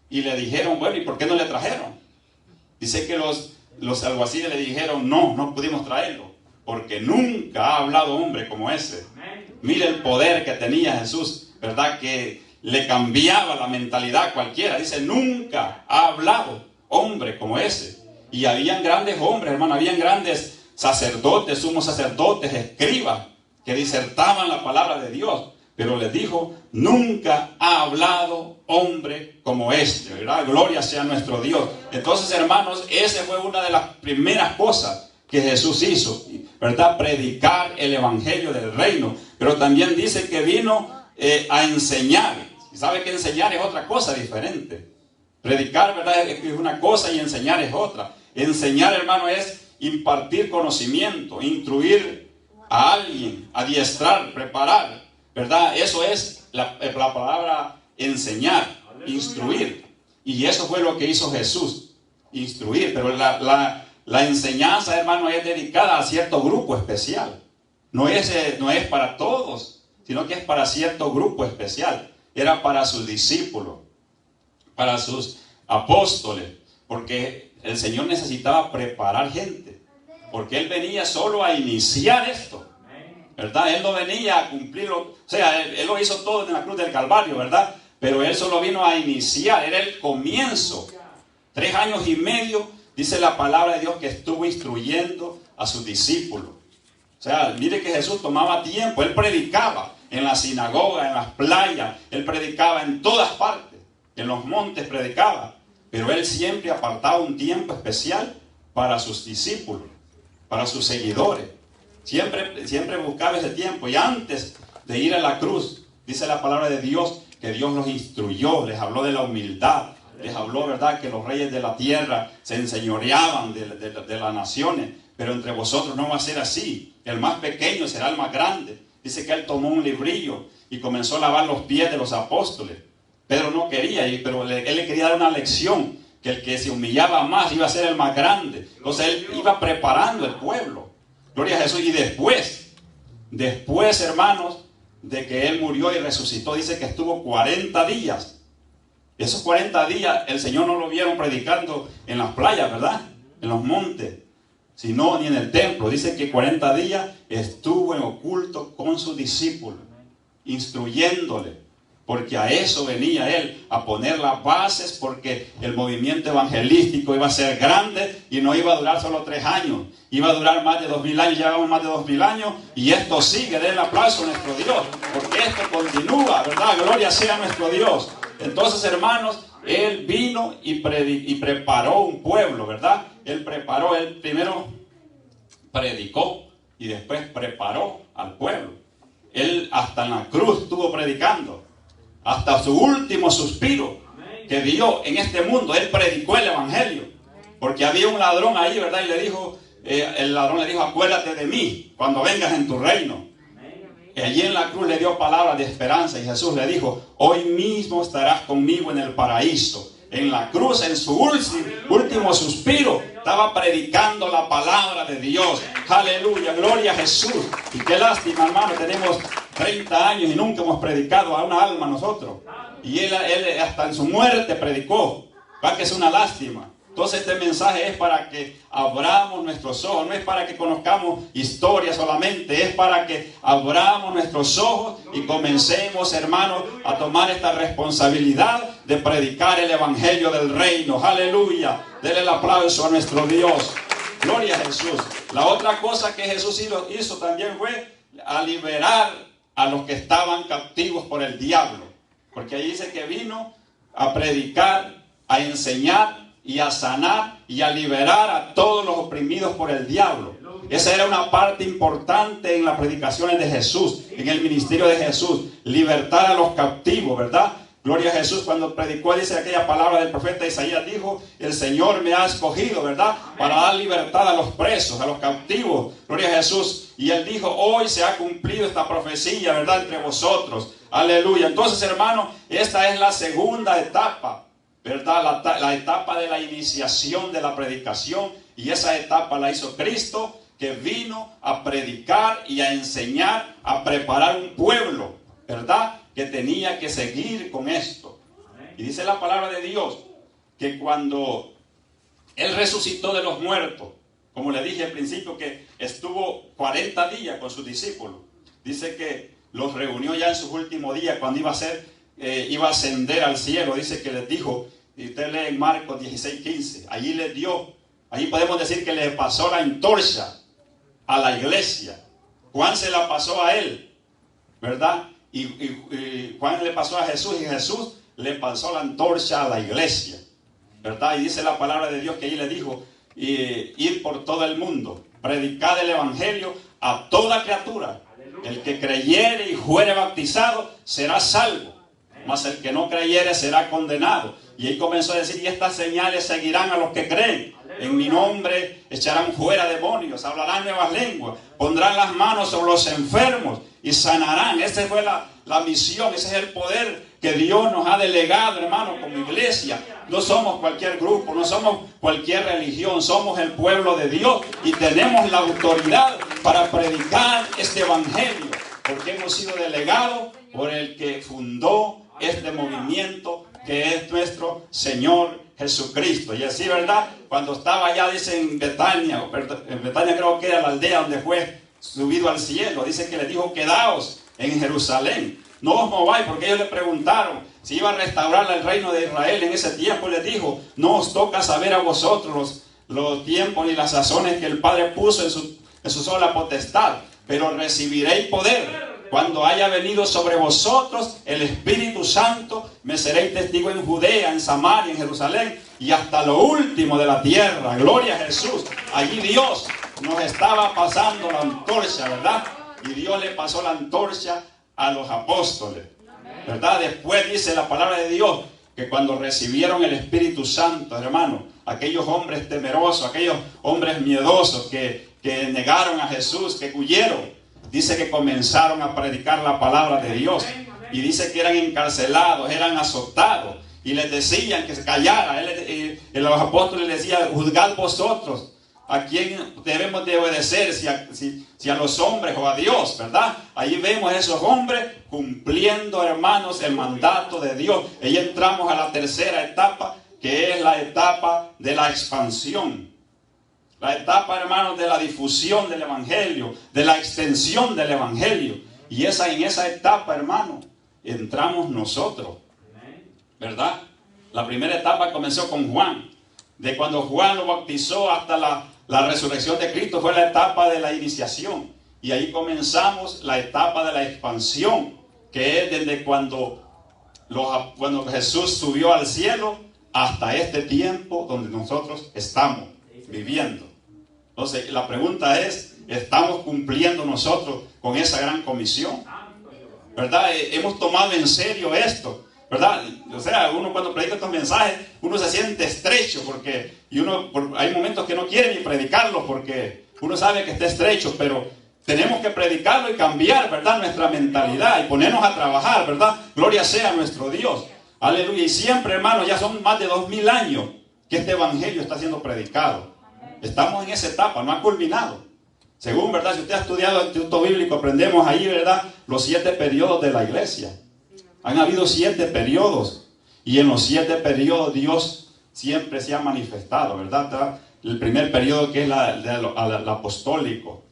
y le dijeron, bueno, ¿y por qué no le trajeron? Dice que los alguaciles le dijeron, no pudimos traerlo, porque nunca ha hablado hombre como ese. Mire el poder que tenía Jesús, ¿verdad? Que le cambiaba la mentalidad a cualquiera. Dice, nunca ha hablado hombre como ese. Y habían grandes hombres, hermano, habían grandes sacerdotes, sumos sacerdotes, escribas, que disertaban la palabra de Dios. Pero les dijo, nunca ha hablado hombre como este, ¿verdad? Gloria sea nuestro Dios. Entonces, hermanos, esa fue una de las primeras cosas que Jesús hizo, ¿verdad? Predicar el evangelio del reino. Pero también dice que vino a enseñar. Y sabe que enseñar es otra cosa diferente. Predicar, ¿verdad?, es una cosa y enseñar es otra. Enseñar, hermano, es impartir conocimiento, instruir a alguien, adiestrar, preparar, ¿verdad? Eso es la palabra enseñar, instruir. Y eso fue lo que hizo Jesús, instruir. Pero la enseñanza, hermano, es dedicada a cierto grupo especial. No es para todos, sino que es para cierto grupo especial. Era para sus discípulos, para sus apóstoles, porque el Señor necesitaba preparar gente, porque Él venía solo a iniciar esto, ¿verdad? Él no venía a cumplirlo, o sea, él lo hizo todo en la cruz del Calvario, ¿verdad? Pero Él solo vino a iniciar, era el comienzo. 3 años y medio, dice la palabra de Dios, que estuvo instruyendo a sus discípulos. O sea, mire que Jesús tomaba tiempo, Él predicaba en la sinagoga, en las playas, Él predicaba en todas partes, en los montes predicaba, pero Él siempre apartaba un tiempo especial para sus discípulos, para sus seguidores. Siempre buscaba ese tiempo. Y antes de ir a la cruz, dice la palabra de Dios, que Dios los instruyó, les habló de la humildad, les habló, ¿verdad?, que los reyes de la tierra se enseñoreaban de las naciones, pero entre vosotros no va a ser así. El más pequeño será el más grande. Dice que Él tomó un librillo y comenzó a lavar los pies de los apóstoles. Pedro no quería, pero Él le quería dar una lección, que el que se humillaba más iba a ser el más grande. Entonces Él iba preparando el pueblo. Gloria a Jesús. Y después, hermanos, de que Él murió y resucitó, dice que estuvo 40 días. Esos 40 días el Señor no lo vieron predicando en las playas, ¿verdad?, en los montes, sino ni en el templo. Dice que 40 días estuvo en oculto con sus discípulos, instruyéndole, porque a eso venía Él, a poner las bases, porque el movimiento evangelístico iba a ser grande y no iba a durar solo 3 años, iba a durar más de 2000 años. Llevamos más de 2000 años y esto sigue. Den el aplauso a nuestro Dios, porque esto continúa, ¿verdad? Gloria sea a nuestro Dios. Entonces, hermanos, Él vino y preparó un pueblo, ¿verdad? Él primero predicó y después preparó al pueblo. Él hasta en la cruz estuvo predicando, hasta su último suspiro que dio en este mundo. Él predicó el evangelio, porque había un ladrón ahí, ¿verdad? Y el ladrón le dijo, acuérdate de mí cuando vengas en tu reino. Y allí en la cruz le dio palabras de esperanza, y Jesús le dijo, hoy mismo estarás conmigo en el paraíso. En la cruz, en su último suspiro, estaba predicando la palabra de Dios. Aleluya, gloria a Jesús. Y qué lástima, hermano, tenemos 30 años y nunca hemos predicado a una alma nosotros. Y él hasta en su muerte predicó. Va, que es una lástima. Entonces este mensaje es para que abramos nuestros ojos, no es para que conozcamos historias solamente, es para que abramos nuestros ojos y comencemos, hermanos, a tomar esta responsabilidad de predicar el evangelio del reino. Aleluya, denle el aplauso a nuestro Dios. Gloria a Jesús. La otra cosa que Jesús hizo también fue a liberar a los que estaban captivos por el diablo, porque ahí dice que vino a predicar, a enseñar y a sanar y a liberar a todos los oprimidos por el diablo. Esa era una parte importante en las predicaciones de Jesús, en el ministerio de Jesús, libertar a los captivos, ¿verdad? Gloria a Jesús. Cuando predicó, dice aquella palabra del profeta Isaías, dijo, el Señor me ha escogido, ¿verdad?, para dar libertad a los presos, a los captivos. Gloria a Jesús. Y Él dijo, hoy se ha cumplido esta profecía, ¿verdad?, entre vosotros. Aleluya. Entonces, hermano, esta es la segunda etapa, ¿verdad? La etapa de la iniciación de la predicación. Y esa etapa la hizo Cristo, que vino a predicar y a enseñar, a preparar un pueblo, ¿verdad?, que tenía que seguir con esto. Y dice la palabra de Dios que cuando Él resucitó de los muertos, como le dije al principio, que estuvo 40 días con sus discípulos, dice que los reunió ya en sus últimos días, cuando iba a ascender al cielo. Dice que les dijo, y usted lee en Marcos 16:15, allí podemos decir que le pasó la antorcha a la iglesia. Juan se la pasó a Él, ¿verdad? y Juan le pasó a Jesús y Jesús le pasó la antorcha a la iglesia, ¿verdad? Y dice la palabra de Dios que ahí le dijo, ir por todo el mundo, predicar el evangelio a toda criatura. El que creyere y fuere bautizado será salvo, mas el que no creyere será condenado. Y ahí comenzó a decir, y estas señales seguirán a los que creen. En mi nombre echarán fuera demonios, hablarán nuevas lenguas, pondrán las manos sobre los enfermos y sanarán. Esa fue la misión, ese es el poder que Dios nos ha delegado, hermano, como iglesia. No somos cualquier grupo, no somos cualquier religión, somos el pueblo de Dios y tenemos la autoridad para predicar este evangelio, porque hemos sido delegados por el que fundó este movimiento, que es nuestro Señor Jesucristo. Y así, ¿verdad? Cuando estaba allá, dice en Betania creo que era la aldea donde fue subido al cielo, dice que le dijo, quedaos en Jerusalén, no os mováis, porque ellos le preguntaron si iba a restaurar el reino de Israel en ese tiempo. Les dijo, no os toca saber a vosotros los tiempos ni las sazones que el Padre puso en su sola potestad, pero recibiréis poder cuando haya venido sobre vosotros el Espíritu Santo. Me seréis testigo en Judea, en Samaria, en Jerusalén y hasta lo último de la tierra. Gloria a Jesús. Allí Dios nos estaba pasando la antorcha, ¿verdad? Y Dios le pasó la antorcha a los apóstoles, ¿verdad? Después dice la palabra de Dios que cuando recibieron el Espíritu Santo, hermano, aquellos hombres temerosos, aquellos hombres miedosos que negaron a Jesús, que huyeron, dice que comenzaron a predicar la palabra de Dios. Y dice que eran encarcelados, eran azotados. Y les decían que se callara. Los apóstoles les decían, juzgad vosotros a quién debemos de obedecer, si a los hombres o a Dios, ¿verdad? Ahí vemos a esos hombres cumpliendo, hermanos, el mandato de Dios. Ahí entramos a la tercera etapa, que es la etapa de la expansión. La etapa, hermanos, de la difusión del evangelio, de la extensión del evangelio. Y en esa etapa, hermano, entramos nosotros, ¿verdad? La primera etapa comenzó con Juan. De cuando Juan lo bautizó hasta la resurrección de Cristo fue la etapa de la iniciación. Y ahí comenzamos la etapa de la expansión, que es desde cuando Jesús subió al cielo hasta este tiempo donde nosotros estamos viviendo. Entonces, la pregunta es, ¿estamos cumpliendo nosotros con esa gran comisión? ¿Verdad? Hemos tomado en serio esto, ¿verdad? O sea, uno cuando predica estos mensajes, uno se siente estrecho, hay momentos que no quiere ni predicarlos porque uno sabe que está estrecho, pero tenemos que predicarlo y cambiar, ¿verdad? Nuestra mentalidad y ponernos a trabajar, ¿verdad? Gloria sea a nuestro Dios. Aleluya. Y siempre, hermanos, ya son más de 2000 años que este evangelio está siendo predicado. Estamos en esa etapa, no ha culminado. Según, ¿verdad? Si usted ha estudiado el Instituto Bíblico, aprendemos ahí, ¿verdad? Los 7 periodos de la iglesia. Han habido 7 periodos. Y en los 7 periodos Dios siempre se ha manifestado, ¿verdad? El primer periodo que es el apostólico.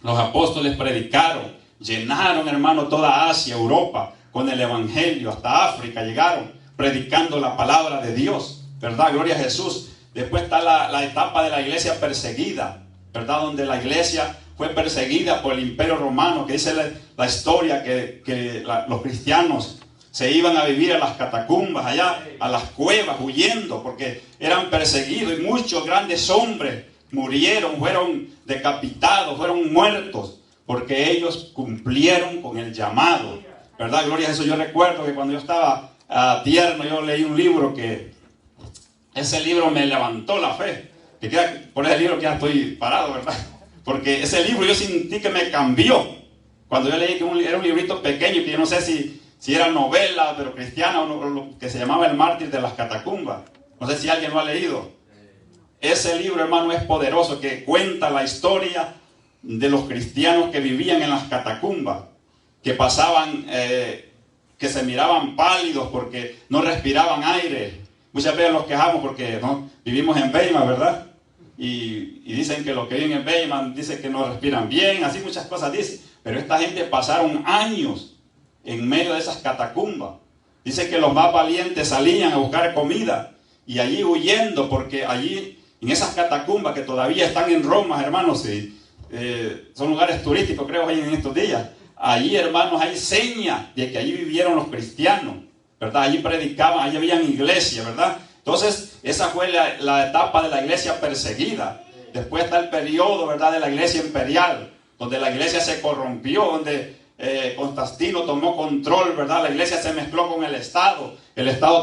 Los apóstoles predicaron, llenaron, hermano, toda Asia, Europa, con el evangelio. Hasta África llegaron, predicando la palabra de Dios, ¿verdad? Gloria a Jesús. Después está la etapa de la iglesia perseguida, ¿verdad? Donde la iglesia fue perseguida por el Imperio Romano, que dice la historia que los cristianos se iban a vivir a las catacumbas, allá, a las cuevas, huyendo, porque eran perseguidos y muchos grandes hombres murieron, fueron decapitados, fueron muertos, porque ellos cumplieron con el llamado, ¿verdad? Gloria a Jesús. Yo recuerdo que cuando yo estaba tierno, yo leí un libro que ese libro me levantó la fe. Por ese libro que ya estoy parado, ¿verdad? Porque ese libro yo sentí que me cambió. Cuando yo leí que era un librito pequeño, que yo no sé si era novela, pero cristiana, o lo que se llamaba El Mártir de las Catacumbas. No sé si alguien lo ha leído. Ese libro, hermano, es poderoso, que cuenta la historia de los cristianos que vivían en las catacumbas, que pasaban, que se miraban pálidos porque no respiraban aire. Muchas veces nos quejamos porque ¿no? Vivimos en Weimar, ¿verdad? Y dicen que los que viven en Weimar dicen que no respiran bien, así muchas cosas dicen. Pero esta gente pasaron años en medio de esas catacumbas. Dice que los más valientes salían a buscar comida y allí huyendo, porque allí en esas catacumbas que todavía están en Roma, hermanos, son lugares turísticos, creo, hoy en estos días. ahí, hermanos, hay señas de que allí vivieron los cristianos, ¿verdad? Allí predicaban, allí habían iglesia, ¿verdad? Entonces, esa fue la etapa de la iglesia perseguida. Después está el periodo, ¿verdad?, de la iglesia imperial, donde la iglesia se corrompió, donde Constantino tomó control, ¿verdad? La iglesia se mezcló con el Estado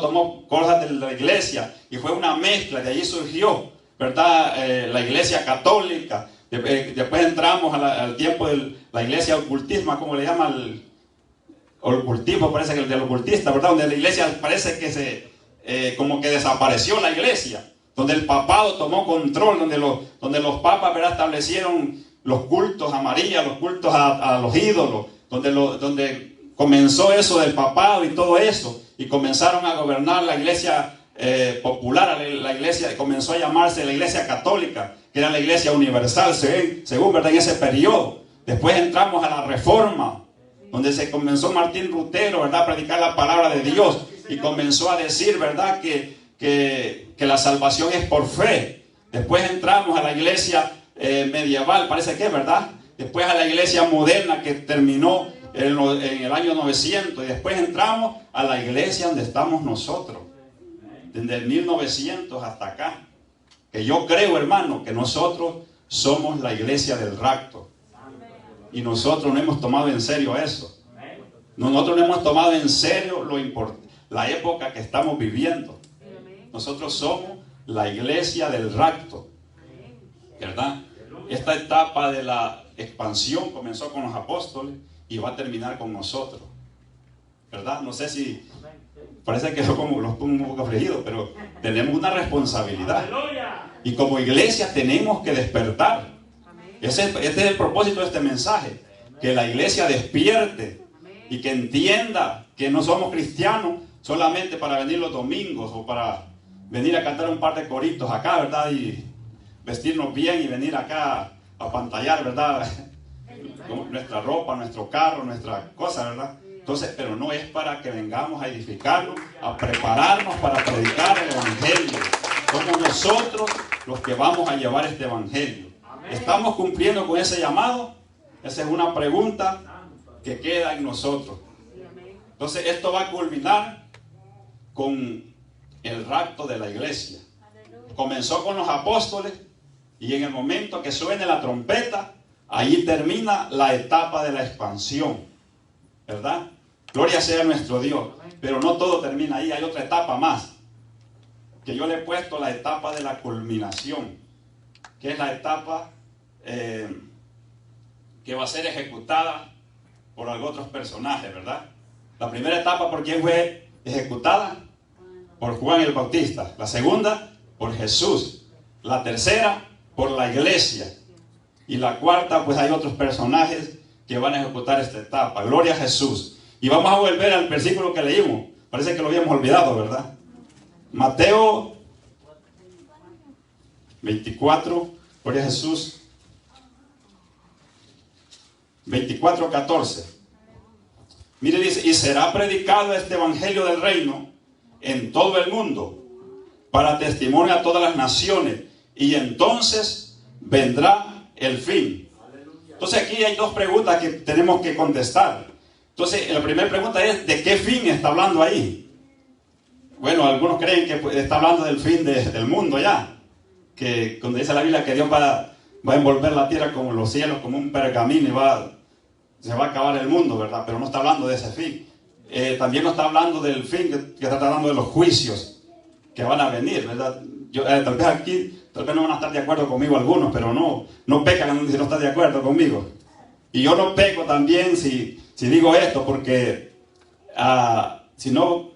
tomó cosas de la iglesia y fue una mezcla, de allí surgió, ¿verdad?, la iglesia católica. Después entramos al tiempo de la iglesia ocultismo, como le llaman, ocultismo, parece que el del ocultista, ¿verdad?, donde la iglesia parece que como que desapareció la iglesia, donde el papado tomó control, donde los papas, ¿verdad?, establecieron los cultos a María, los cultos a los ídolos, donde comenzó eso del papado y todo eso, y comenzaron a gobernar la iglesia popular. La iglesia comenzó a llamarse la iglesia católica, que era la iglesia universal, según, ¿verdad?, en ese periodo. Después entramos a la Reforma, donde se comenzó Martín Lutero, ¿verdad?, a predicar la palabra de Dios, y comenzó a decir, ¿verdad?, que la salvación es por fe. Después entramos a la iglesia medieval, parece que, ¿verdad? Después a la iglesia moderna, que terminó en el año 900, y después entramos a la iglesia donde estamos nosotros, desde el 1900 hasta acá, que yo creo, hermano, que nosotros somos la iglesia del rapto, y nosotros no hemos tomado en serio eso. Nosotros no hemos tomado en serio la época que estamos viviendo. Nosotros somos la iglesia del rapto, ¿verdad? Esta etapa de la expansión comenzó con los apóstoles y va a terminar con nosotros, ¿verdad? No sé si parece que los pongo un poco afligidos, pero tenemos una responsabilidad, y como iglesia tenemos que despertar. Este es el propósito de este mensaje, que la iglesia despierte y que entienda que no somos cristianos solamente para venir los domingos o para venir a cantar un par de coritos acá, ¿verdad?, y vestirnos bien y venir acá a pantallar, ¿verdad?, nuestra ropa, nuestro carro, nuestra cosa, ¿verdad? Entonces, pero no es para que vengamos a edificarnos, a prepararnos para predicar el evangelio. Somos nosotros los que vamos a llevar este evangelio. ¿Estamos cumpliendo con ese llamado? Esa es una pregunta que queda en nosotros. Entonces, esto va a culminar con el rapto de la iglesia. Comenzó con los apóstoles, y en el momento que suene la trompeta, ahí termina la etapa de la expansión, ¿verdad? Gloria sea a nuestro Dios. Pero no todo termina ahí, hay otra etapa más, que yo le he puesto la etapa de la culminación, que es la etapa que va a ser ejecutada por otros personajes, ¿verdad? La primera etapa, ¿por quién fue ejecutada? Por Juan el Bautista. La segunda, por Jesús. La tercera, por la iglesia. Y la cuarta, pues hay otros personajes que van a ejecutar esta etapa. Gloria a Jesús. Y vamos a volver al versículo que leímos. Parece que lo habíamos olvidado, ¿verdad? Mateo 24, gloria a Jesús. 24:14. Mire, dice: y será predicado este evangelio del reino en todo el mundo, para testimonio a todas las naciones, y entonces vendrá el fin. Entonces aquí hay dos preguntas que tenemos que contestar. Entonces la primera pregunta es: ¿de qué fin está hablando ahí? Bueno, algunos creen que está hablando del fin del mundo ya, que cuando dice la Biblia que Dios va a envolver la tierra como los cielos, como un pergamino, y se va a acabar el mundo, ¿verdad? Pero no está hablando de ese fin. También no está hablando del fin, que está hablando de los juicios que van a venir, ¿verdad? Tal vez aquí, tal vez no van a estar de acuerdo conmigo algunos, pero no pecan si no están de acuerdo conmigo. Y yo no peco también si digo esto, porque si no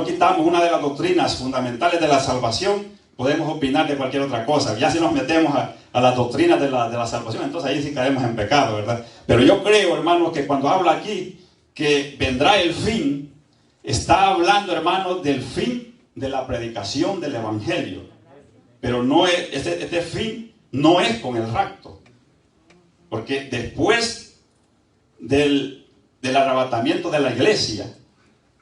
quitamos una de las doctrinas fundamentales de la salvación, podemos opinar de cualquier otra cosa. Ya si nos metemos a las doctrinas de la salvación, entonces ahí sí caemos en pecado, ¿verdad? Pero yo creo, hermanos, que cuando habla aquí que vendrá el fin, está hablando, hermanos, del fin de la predicación del evangelio. Pero no es, este fin no es con el rapto, porque después del arrebatamiento de la iglesia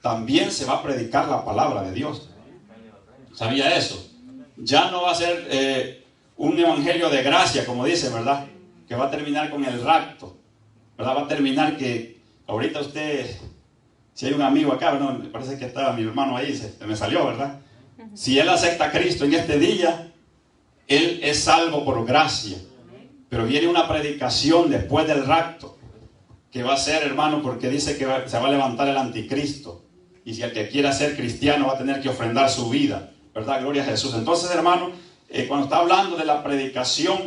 también se va a predicar la palabra de Dios. ¿Sabía eso? Ya no va a ser un evangelio de gracia, como dice, ¿verdad? Que va a terminar con el rapto, ¿verdad? Va a terminar que ahorita usted, si hay un amigo acá, ¿no? Me parece que estaba mi hermano ahí, se me salió, ¿verdad? Si él acepta a Cristo en este día, él es salvo por gracia. Pero viene una predicación después del rapto, que va a ser, hermano, porque dice que se va a levantar el anticristo. Y si el que quiera ser cristiano va a tener que ofrendar su vida, ¿verdad? Gloria a Jesús. Entonces, hermano, cuando está hablando de la predicación,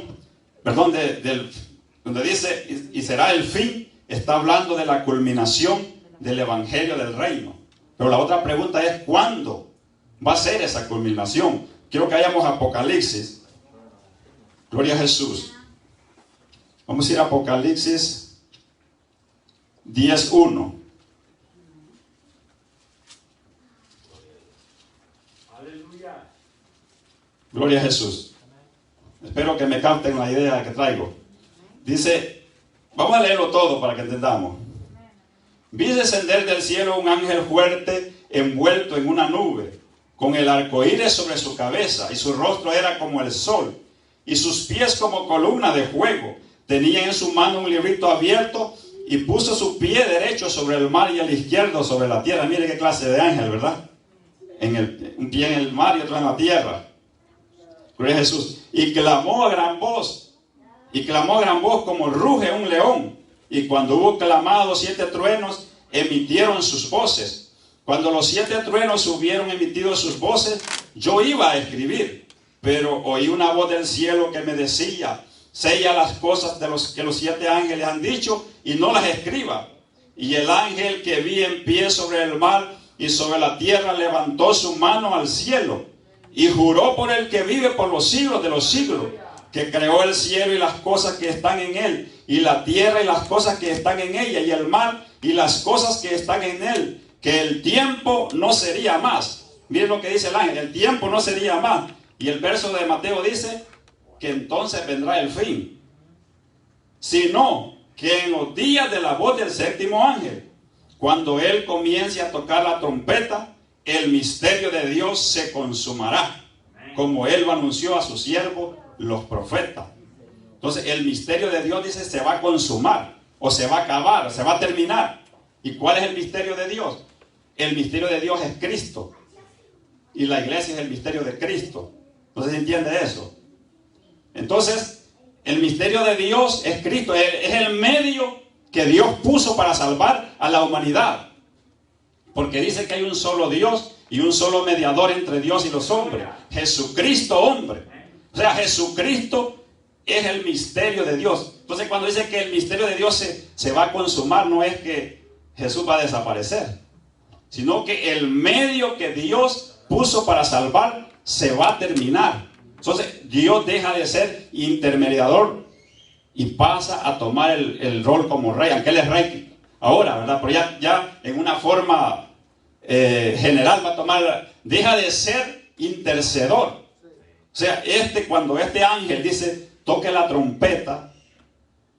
perdón, donde dice, y será el fin, está hablando de la culminación del evangelio del reino. Pero la otra pregunta es, ¿cuándo va a ser esa culminación? Quiero que vayamos a Apocalipsis. Gloria a Jesús. Vamos a ir a Apocalipsis 10:1. Aleluya. Gloria a Jesús. Espero que me capten la idea que traigo. Dice, vamos a leerlo todo para que entendamos. Vi descender del cielo un ángel fuerte envuelto en una nube, con el arcoíris sobre su cabeza, y su rostro era como el sol, y sus pies como columna de fuego. Tenía en su mano un librito abierto, y puso su pie derecho sobre el mar y el izquierdo sobre la tierra. Mire qué clase de ángel, ¿verdad? Un pie en el mar y otro en la tierra. Gloria a Jesús. Y clamó a gran voz como ruge un león. Y cuando hubo clamado 7 truenos, emitieron sus voces. Cuando los 7 truenos hubieron emitido sus voces, yo iba a escribir, pero oí una voz del cielo que me decía, sella las cosas de los que los 7 ángeles han dicho y no las escriba. Y el ángel que vi en pie sobre el mar y sobre la tierra levantó su mano al cielo y juró por el que vive por los siglos de los siglos, que creó el cielo y las cosas que están en él, y la tierra y las cosas que están en ella, y el mar y las cosas que están en él, que el tiempo no sería más. Miren lo que dice el ángel, el tiempo no sería más. Y el verso de Mateo dice que entonces vendrá el fin, sino que en los días de la voz del 7º ángel, cuando él comience a tocar la trompeta, el misterio de Dios se consumará, como él lo anunció a sus siervos los profetas. Entonces el misterio de Dios, dice, se va a consumar, o se va a acabar, o se va a terminar. ¿Y cuál es el misterio de Dios? El misterio de Dios es Cristo, y la iglesia es el misterio de Cristo. ¿No se entiende eso? Entonces el misterio de Dios es Cristo, es el medio que Dios puso para salvar a la humanidad, porque dice que hay un solo Dios y un solo mediador entre Dios y los hombres, Jesucristo hombre. O sea, Jesucristo es el misterio de Dios. Entonces cuando dice que el misterio de Dios se va a consumar, no es que Jesús va a desaparecer, sino que el medio que Dios puso para salvar se va a terminar. Entonces Dios deja de ser intermediador y pasa a tomar el rol como rey, aunque él es rey ahora, ¿verdad? Pero ya en una forma general va a tomar, deja de ser intercedor. O sea, cuando este ángel dice, toque la trompeta,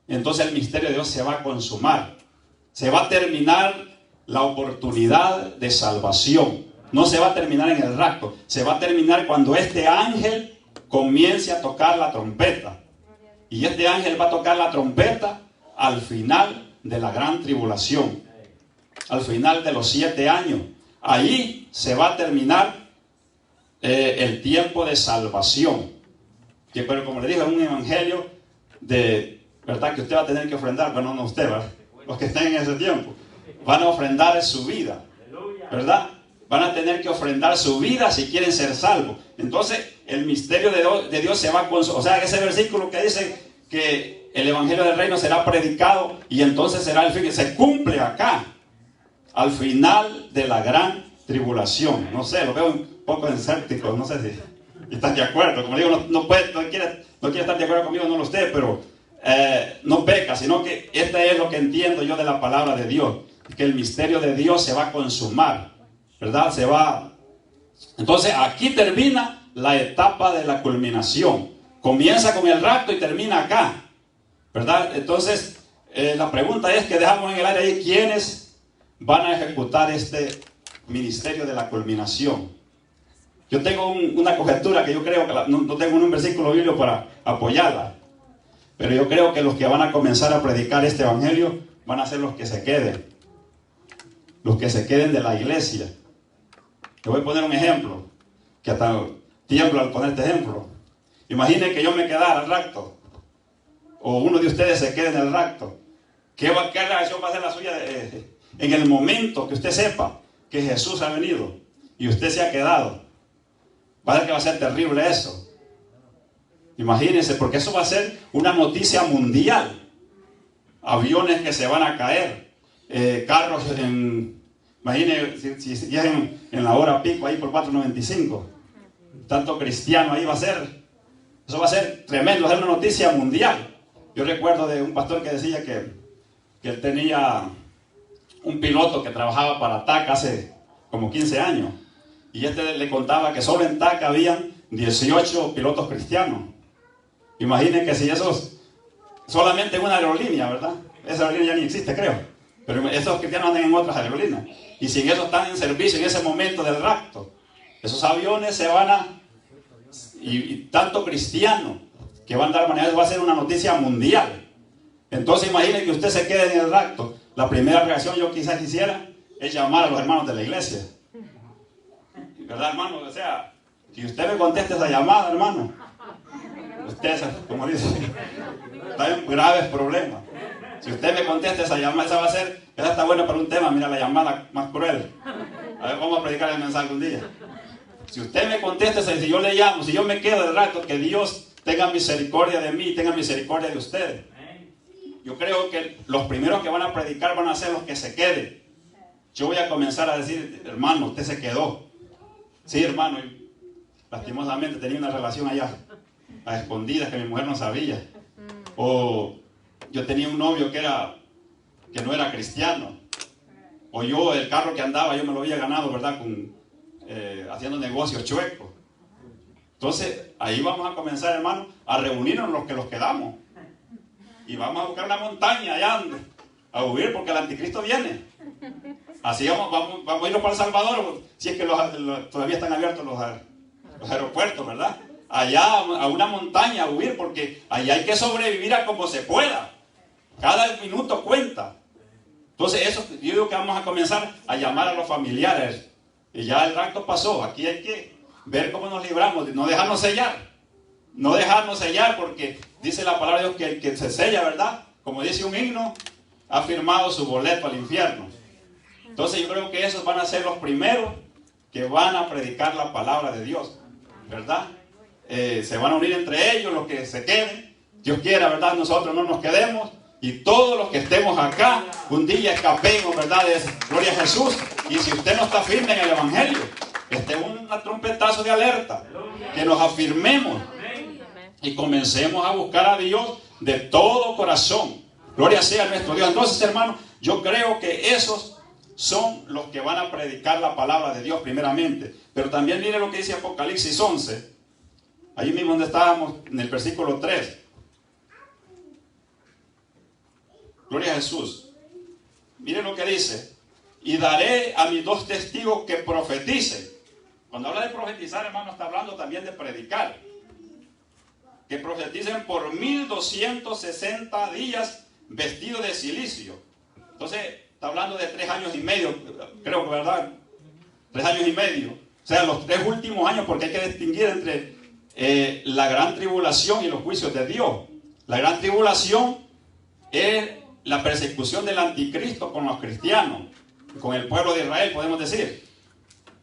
entonces el misterio de Dios se va a consumar. Se va a terminar la oportunidad de salvación. No se va a terminar en el rapto. Se va a terminar cuando este ángel comience a tocar la trompeta. Y este ángel va a tocar la trompeta al final de la gran tribulación. Al final de los 7 años. Ahí se va a terminar el tiempo de salvación. Pero como le dije, es un evangelio de verdad que usted va a tener que ofrendar. Bueno, no usted, ¿verdad? Los que estén en ese tiempo van a ofrendar su vida, ¿verdad? Van a tener que ofrendar su vida si quieren ser salvos. Entonces el misterio de Dios se va a consumar. O sea, ese versículo que dice que el evangelio del reino será predicado y entonces será el fin, se cumple acá al final de la gran tribulación. No sé, lo veo un poco escéptico, no sé si están de acuerdo. Como digo, no quiere estar de acuerdo conmigo, no lo esté, pero no peca, sino que este es lo que entiendo yo de la palabra de Dios, que el misterio de Dios se va a consumar, ¿verdad? Entonces aquí termina la etapa de la culminación. Comienza con el rapto y termina acá, ¿verdad? Entonces la pregunta es que dejamos en el aire ahí, ¿quiénes van a ejecutar este ministerio de la culminación? Yo tengo una conjetura que yo creo que no tengo un versículo bíblico para apoyarla, Pero yo creo que los que van a comenzar a predicar este evangelio van a ser los que se queden. Los que se queden de la iglesia. Te voy a poner un ejemplo, que hasta tiemblo al poner este ejemplo. Imaginen que yo me quedara al rapto, o uno de ustedes se quede en el rapto. ¿Qué reacción va a ser la suya en el momento que usted sepa que Jesús ha venido y usted se ha quedado? Va a ser terrible eso. Imagínense, porque eso va a ser una noticia mundial. Aviones que se van a caer, carros imagínense si es en la hora pico ahí por 495. Tanto cristiano ahí va a ser. Eso va a ser tremendo, va a ser una noticia mundial. Yo recuerdo de un pastor que decía que él tenía un piloto que trabajaba para TAC hace como 15 años. Y le contaba que solo en TAC habían 18 pilotos cristianos. Imaginen que si esos, solamente en una aerolínea, ¿verdad? Esa aerolínea ya ni existe, creo. Pero esos cristianos andan en otras aerolíneas. Y si en eso están en servicio en ese momento del rapto, esos aviones se van a... Y tanto cristiano que van a dar manera, va a ser una noticia mundial. Entonces imaginen que usted se quede en el rapto. La primera reacción yo quizás quisiera es llamar a los hermanos de la iglesia. ¿Verdad, hermano? O sea, si usted me contesta esa llamada, hermano, usted, como dice, está en graves problemas. Si usted me contesta esa llamada, esa está buena para un tema. Mira, la llamada más cruel. A ver, vamos a predicar el mensaje un día. Si usted me contesta, si yo le llamo, si yo me quedo del rato, que Dios tenga misericordia de mí, tenga misericordia de ustedes. Yo creo que los primeros que van a predicar van a ser los que se queden. Yo voy a comenzar a decir, hermano, usted se quedó. Sí, hermano, y lastimosamente tenía una relación allá, a escondidas, que mi mujer no sabía. O yo tenía un novio que no era cristiano. O yo, el carro que andaba, yo me lo había ganado, ¿verdad? Haciendo negocios chuecos. Entonces, ahí vamos a comenzar, hermano, a reunirnos los que los quedamos. Y vamos a buscar una montaña allá a huir, porque el anticristo viene. Así vamos a irnos para El Salvador, si es que todavía están abiertos los aeropuertos, ¿verdad? Allá a una montaña a huir, porque allá hay que sobrevivir a como se pueda. Cada minuto cuenta. Entonces eso, yo digo que vamos a comenzar a llamar a los familiares. Y ya el rapto pasó. Aquí hay que ver cómo nos libramos, no dejarnos sellar. No dejarnos sellar, porque dice la palabra de Dios que el que se sella, ¿verdad? Como dice un himno, ha firmado su boleto al infierno. Entonces yo creo que esos van a ser los primeros que van a predicar la palabra de Dios, ¿verdad? Se van a unir entre ellos los que se queden. Dios quiera, ¿verdad? Nosotros no nos quedemos. Y todos los que estemos acá, un día escapemos, ¿verdad? Gloria a Jesús. Y si usted no está firme en el Evangelio, este es un trompetazo de alerta. Que nos afirmemos y comencemos a buscar a Dios de todo corazón. Gloria sea a nuestro Dios. Entonces, hermanos, yo creo que esos son los que van a predicar la palabra de Dios primeramente. Pero también mire lo que dice Apocalipsis 11. Allí mismo donde estábamos, en el versículo 3. Gloria a Jesús. Miren lo que dice. Y daré a mis 2 testigos que profeticen. Cuando habla de profetizar, hermano, está hablando también de predicar. Que profeticen por 1260 días vestidos de cilicio. Entonces, está hablando de 3 años y medio, creo que, ¿verdad? 3 años y medio. O sea, los 3 últimos años, porque hay que distinguir entre la gran tribulación y los juicios de Dios. La gran tribulación es la persecución del anticristo con los cristianos, con el pueblo de Israel, podemos decir.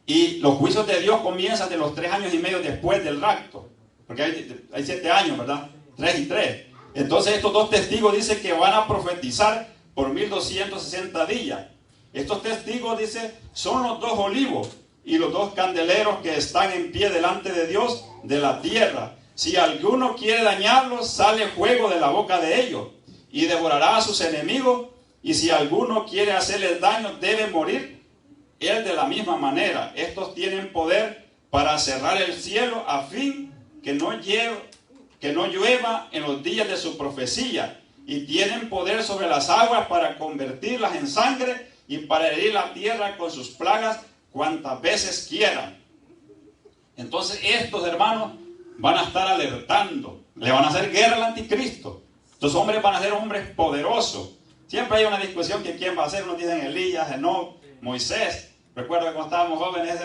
Y los juicios de Dios comienzan de los 3 años y medio después del rapto, porque hay 7 años, ¿verdad? 3 y 3. Entonces estos 2 testigos dicen que van a profetizar por 1260 días. Estos testigos, dice, son los 2 olivos y los 2 candeleros que están en pie delante de Dios de la tierra. Si alguno quiere dañarlos, sale fuego de la boca de ellos y devorará a sus enemigos. Y si alguno quiere hacerles daño, debe morir él de la misma manera. Estos tienen poder para cerrar el cielo a fin que no llueva en los días de su profecía. Y tienen poder sobre las aguas para convertirlas en sangre y para herir la tierra con sus plagas cuantas veces quieran. Entonces estos hermanos van a estar alertando, le van a hacer guerra al anticristo. Estos hombres van a ser hombres poderosos. Siempre hay una discusión que quién va a ser. Unos dicen Elías, Enoc, Moisés. Recuerdo que cuando estábamos jóvenes,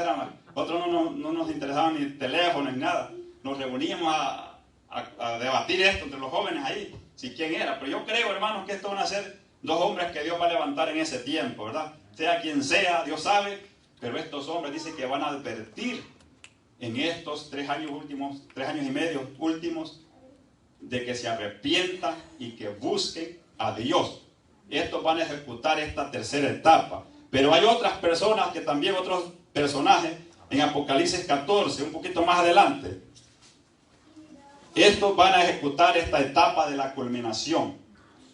otros no nos interesaban ni teléfono ni nada. Nos reuníamos a debatir esto entre los jóvenes ahí, si quién era. Pero yo creo, hermanos, que estos van a ser dos hombres que Dios va a levantar en ese tiempo, ¿verdad? Sea quien sea, Dios sabe, pero estos hombres dicen que van a advertir en estos 3 años y medio últimos, de que se arrepientan y que busquen a Dios. Estos van a ejecutar esta tercera etapa. Pero hay otras personas que también, otros personajes, en Apocalipsis 14, un poquito más adelante, estos van a ejecutar esta etapa de la culminación.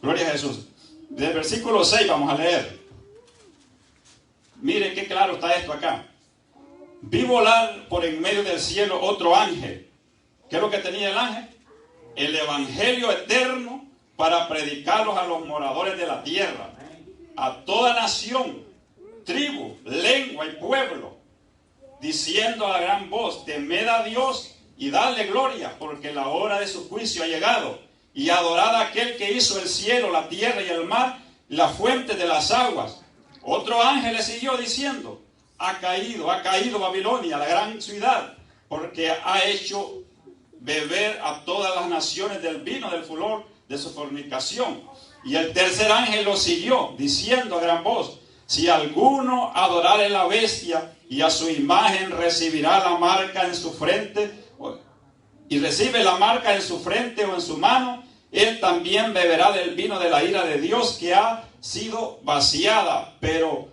Gloria a Jesús. Del versículo 6 vamos a leer. Miren qué claro está esto acá. Vi volar por en medio del cielo otro ángel. ¿Qué es lo que tenía el ángel? El evangelio eterno para predicarlos a los moradores de la tierra, a toda nación, tribu, lengua y pueblo, diciendo a gran voz: temed a Dios y dadle gloria, porque la hora de su juicio ha llegado, y adorad a aquel que hizo el cielo, la tierra y el mar, la fuente de las aguas. Otro ángel le siguió diciendo: ha caído Babilonia, la gran ciudad, porque ha hecho beber a todas las naciones del vino del furor de su fornicación. Y el tercer ángel lo siguió, diciendo a gran voz: si alguno adorare la bestia y a su imagen recibirá la marca en su frente, y recibe la marca en su frente o en su mano, él también beberá del vino de la ira de Dios, que ha sido vaciada, pero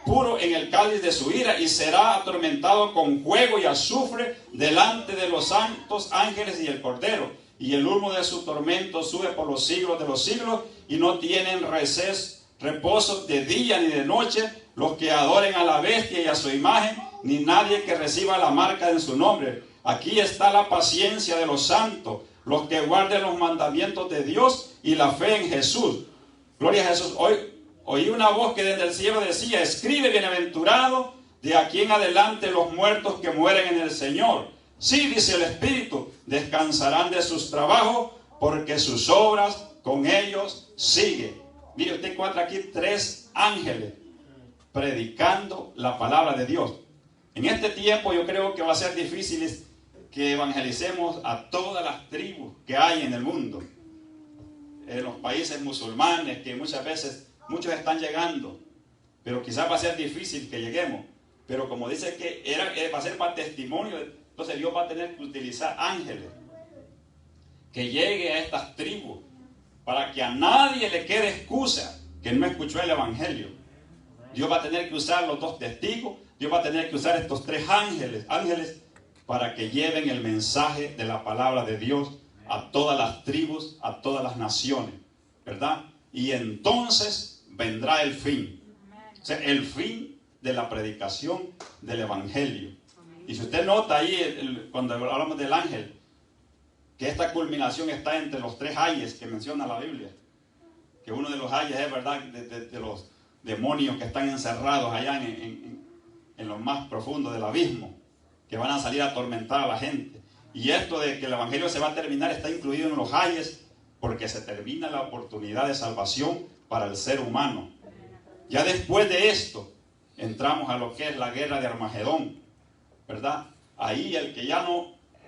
puro en el cáliz de su ira, y será atormentado con fuego y azufre delante de los santos ángeles y el Cordero. Y el humo de su tormento sube por los siglos de los siglos, y no tienen reposo de día ni de noche los que adoren a la bestia y a su imagen, ni nadie que reciba la marca en su nombre. Aquí está la paciencia de los santos, los que guarden los mandamientos de Dios y la fe en Jesús. Gloria a Jesús. Hoy oí una voz que desde el cielo decía: escribe, bienaventurado de aquí en adelante los muertos que mueren en el Señor. Sí, dice el Espíritu, descansarán de sus trabajos, porque sus obras con ellos siguen. Mire, usted encuentra aquí 3 ángeles predicando la palabra de Dios. En este tiempo yo creo que va a ser difícil que evangelicemos a todas las tribus que hay en el mundo. En los países musulmanes, que muchas veces muchos están llegando, pero quizás va a ser difícil que lleguemos. Pero como dice que va a ser para testimonio, entonces Dios va a tener que utilizar ángeles que llegue a estas tribus, para que a nadie le quede excusa que no escuchó el evangelio. Dios va a tener que usar los 2 testigos, Dios va a tener que usar estos 3 ángeles para que lleven el mensaje de la palabra de Dios a todas las tribus, a todas las naciones, ¿verdad? Y entonces vendrá el fin. O sea, el fin de la predicación del evangelio. Y si usted nota ahí, cuando hablamos del ángel, que esta culminación está entre los 3 ayes que menciona la Biblia. Que uno de los ayes es, ¿verdad?, de los demonios que están encerrados allá en lo más profundo del abismo, que van a salir a atormentar a la gente. Y esto de que el evangelio se va a terminar está incluido en los ayes, porque se termina la oportunidad de salvación para el ser humano. Ya después de esto entramos a lo que es la guerra de Armagedón, ¿verdad? Ahí el que ya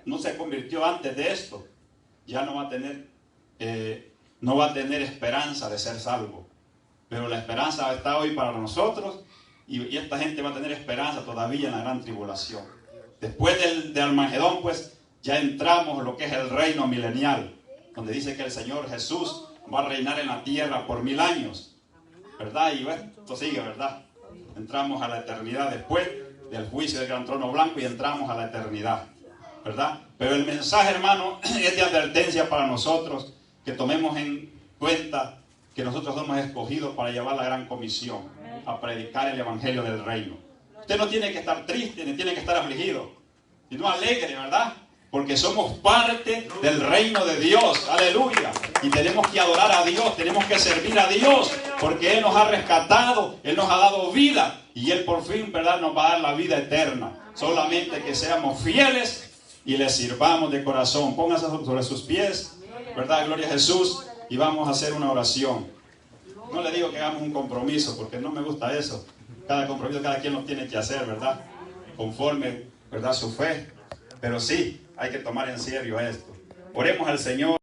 no se convirtió antes de esto, ya no va a tener esperanza de ser salvo. Pero la esperanza está hoy para nosotros, y esta gente va a tener esperanza todavía en la gran tribulación. Después de Armagedón, pues ya entramos en lo que es el reino milenial, donde dice que el Señor Jesús va a reinar en la tierra por 1000 años, ¿verdad? Y esto sigue, ¿verdad? Entramos a la eternidad después del juicio del gran trono blanco, y entramos a la eternidad, ¿verdad? Pero el mensaje, hermano, es de advertencia para nosotros, que tomemos en cuenta que nosotros somos escogidos para llevar la gran comisión, a predicar el evangelio del reino. Usted no tiene que estar triste, ni tiene que estar afligido, sino alegre, ¿verdad? Porque somos parte del reino de Dios, aleluya. Y tenemos que adorar a Dios, tenemos que servir a Dios, porque Él nos ha rescatado, Él nos ha dado vida, y Él por fin, ¿verdad?, nos va a dar la vida eterna. Solamente que seamos fieles y le sirvamos de corazón. Pónganse sobre sus pies ¿verdad? Gloria a Jesús. Y vamos a hacer una oración. No le digo que hagamos un compromiso, porque no me gusta eso. Cada compromiso, cada quien lo tiene que hacer, ¿verdad? Conforme, ¿verdad? Su fe. Pero sí, hay que tomar en serio esto. Oremos al Señor.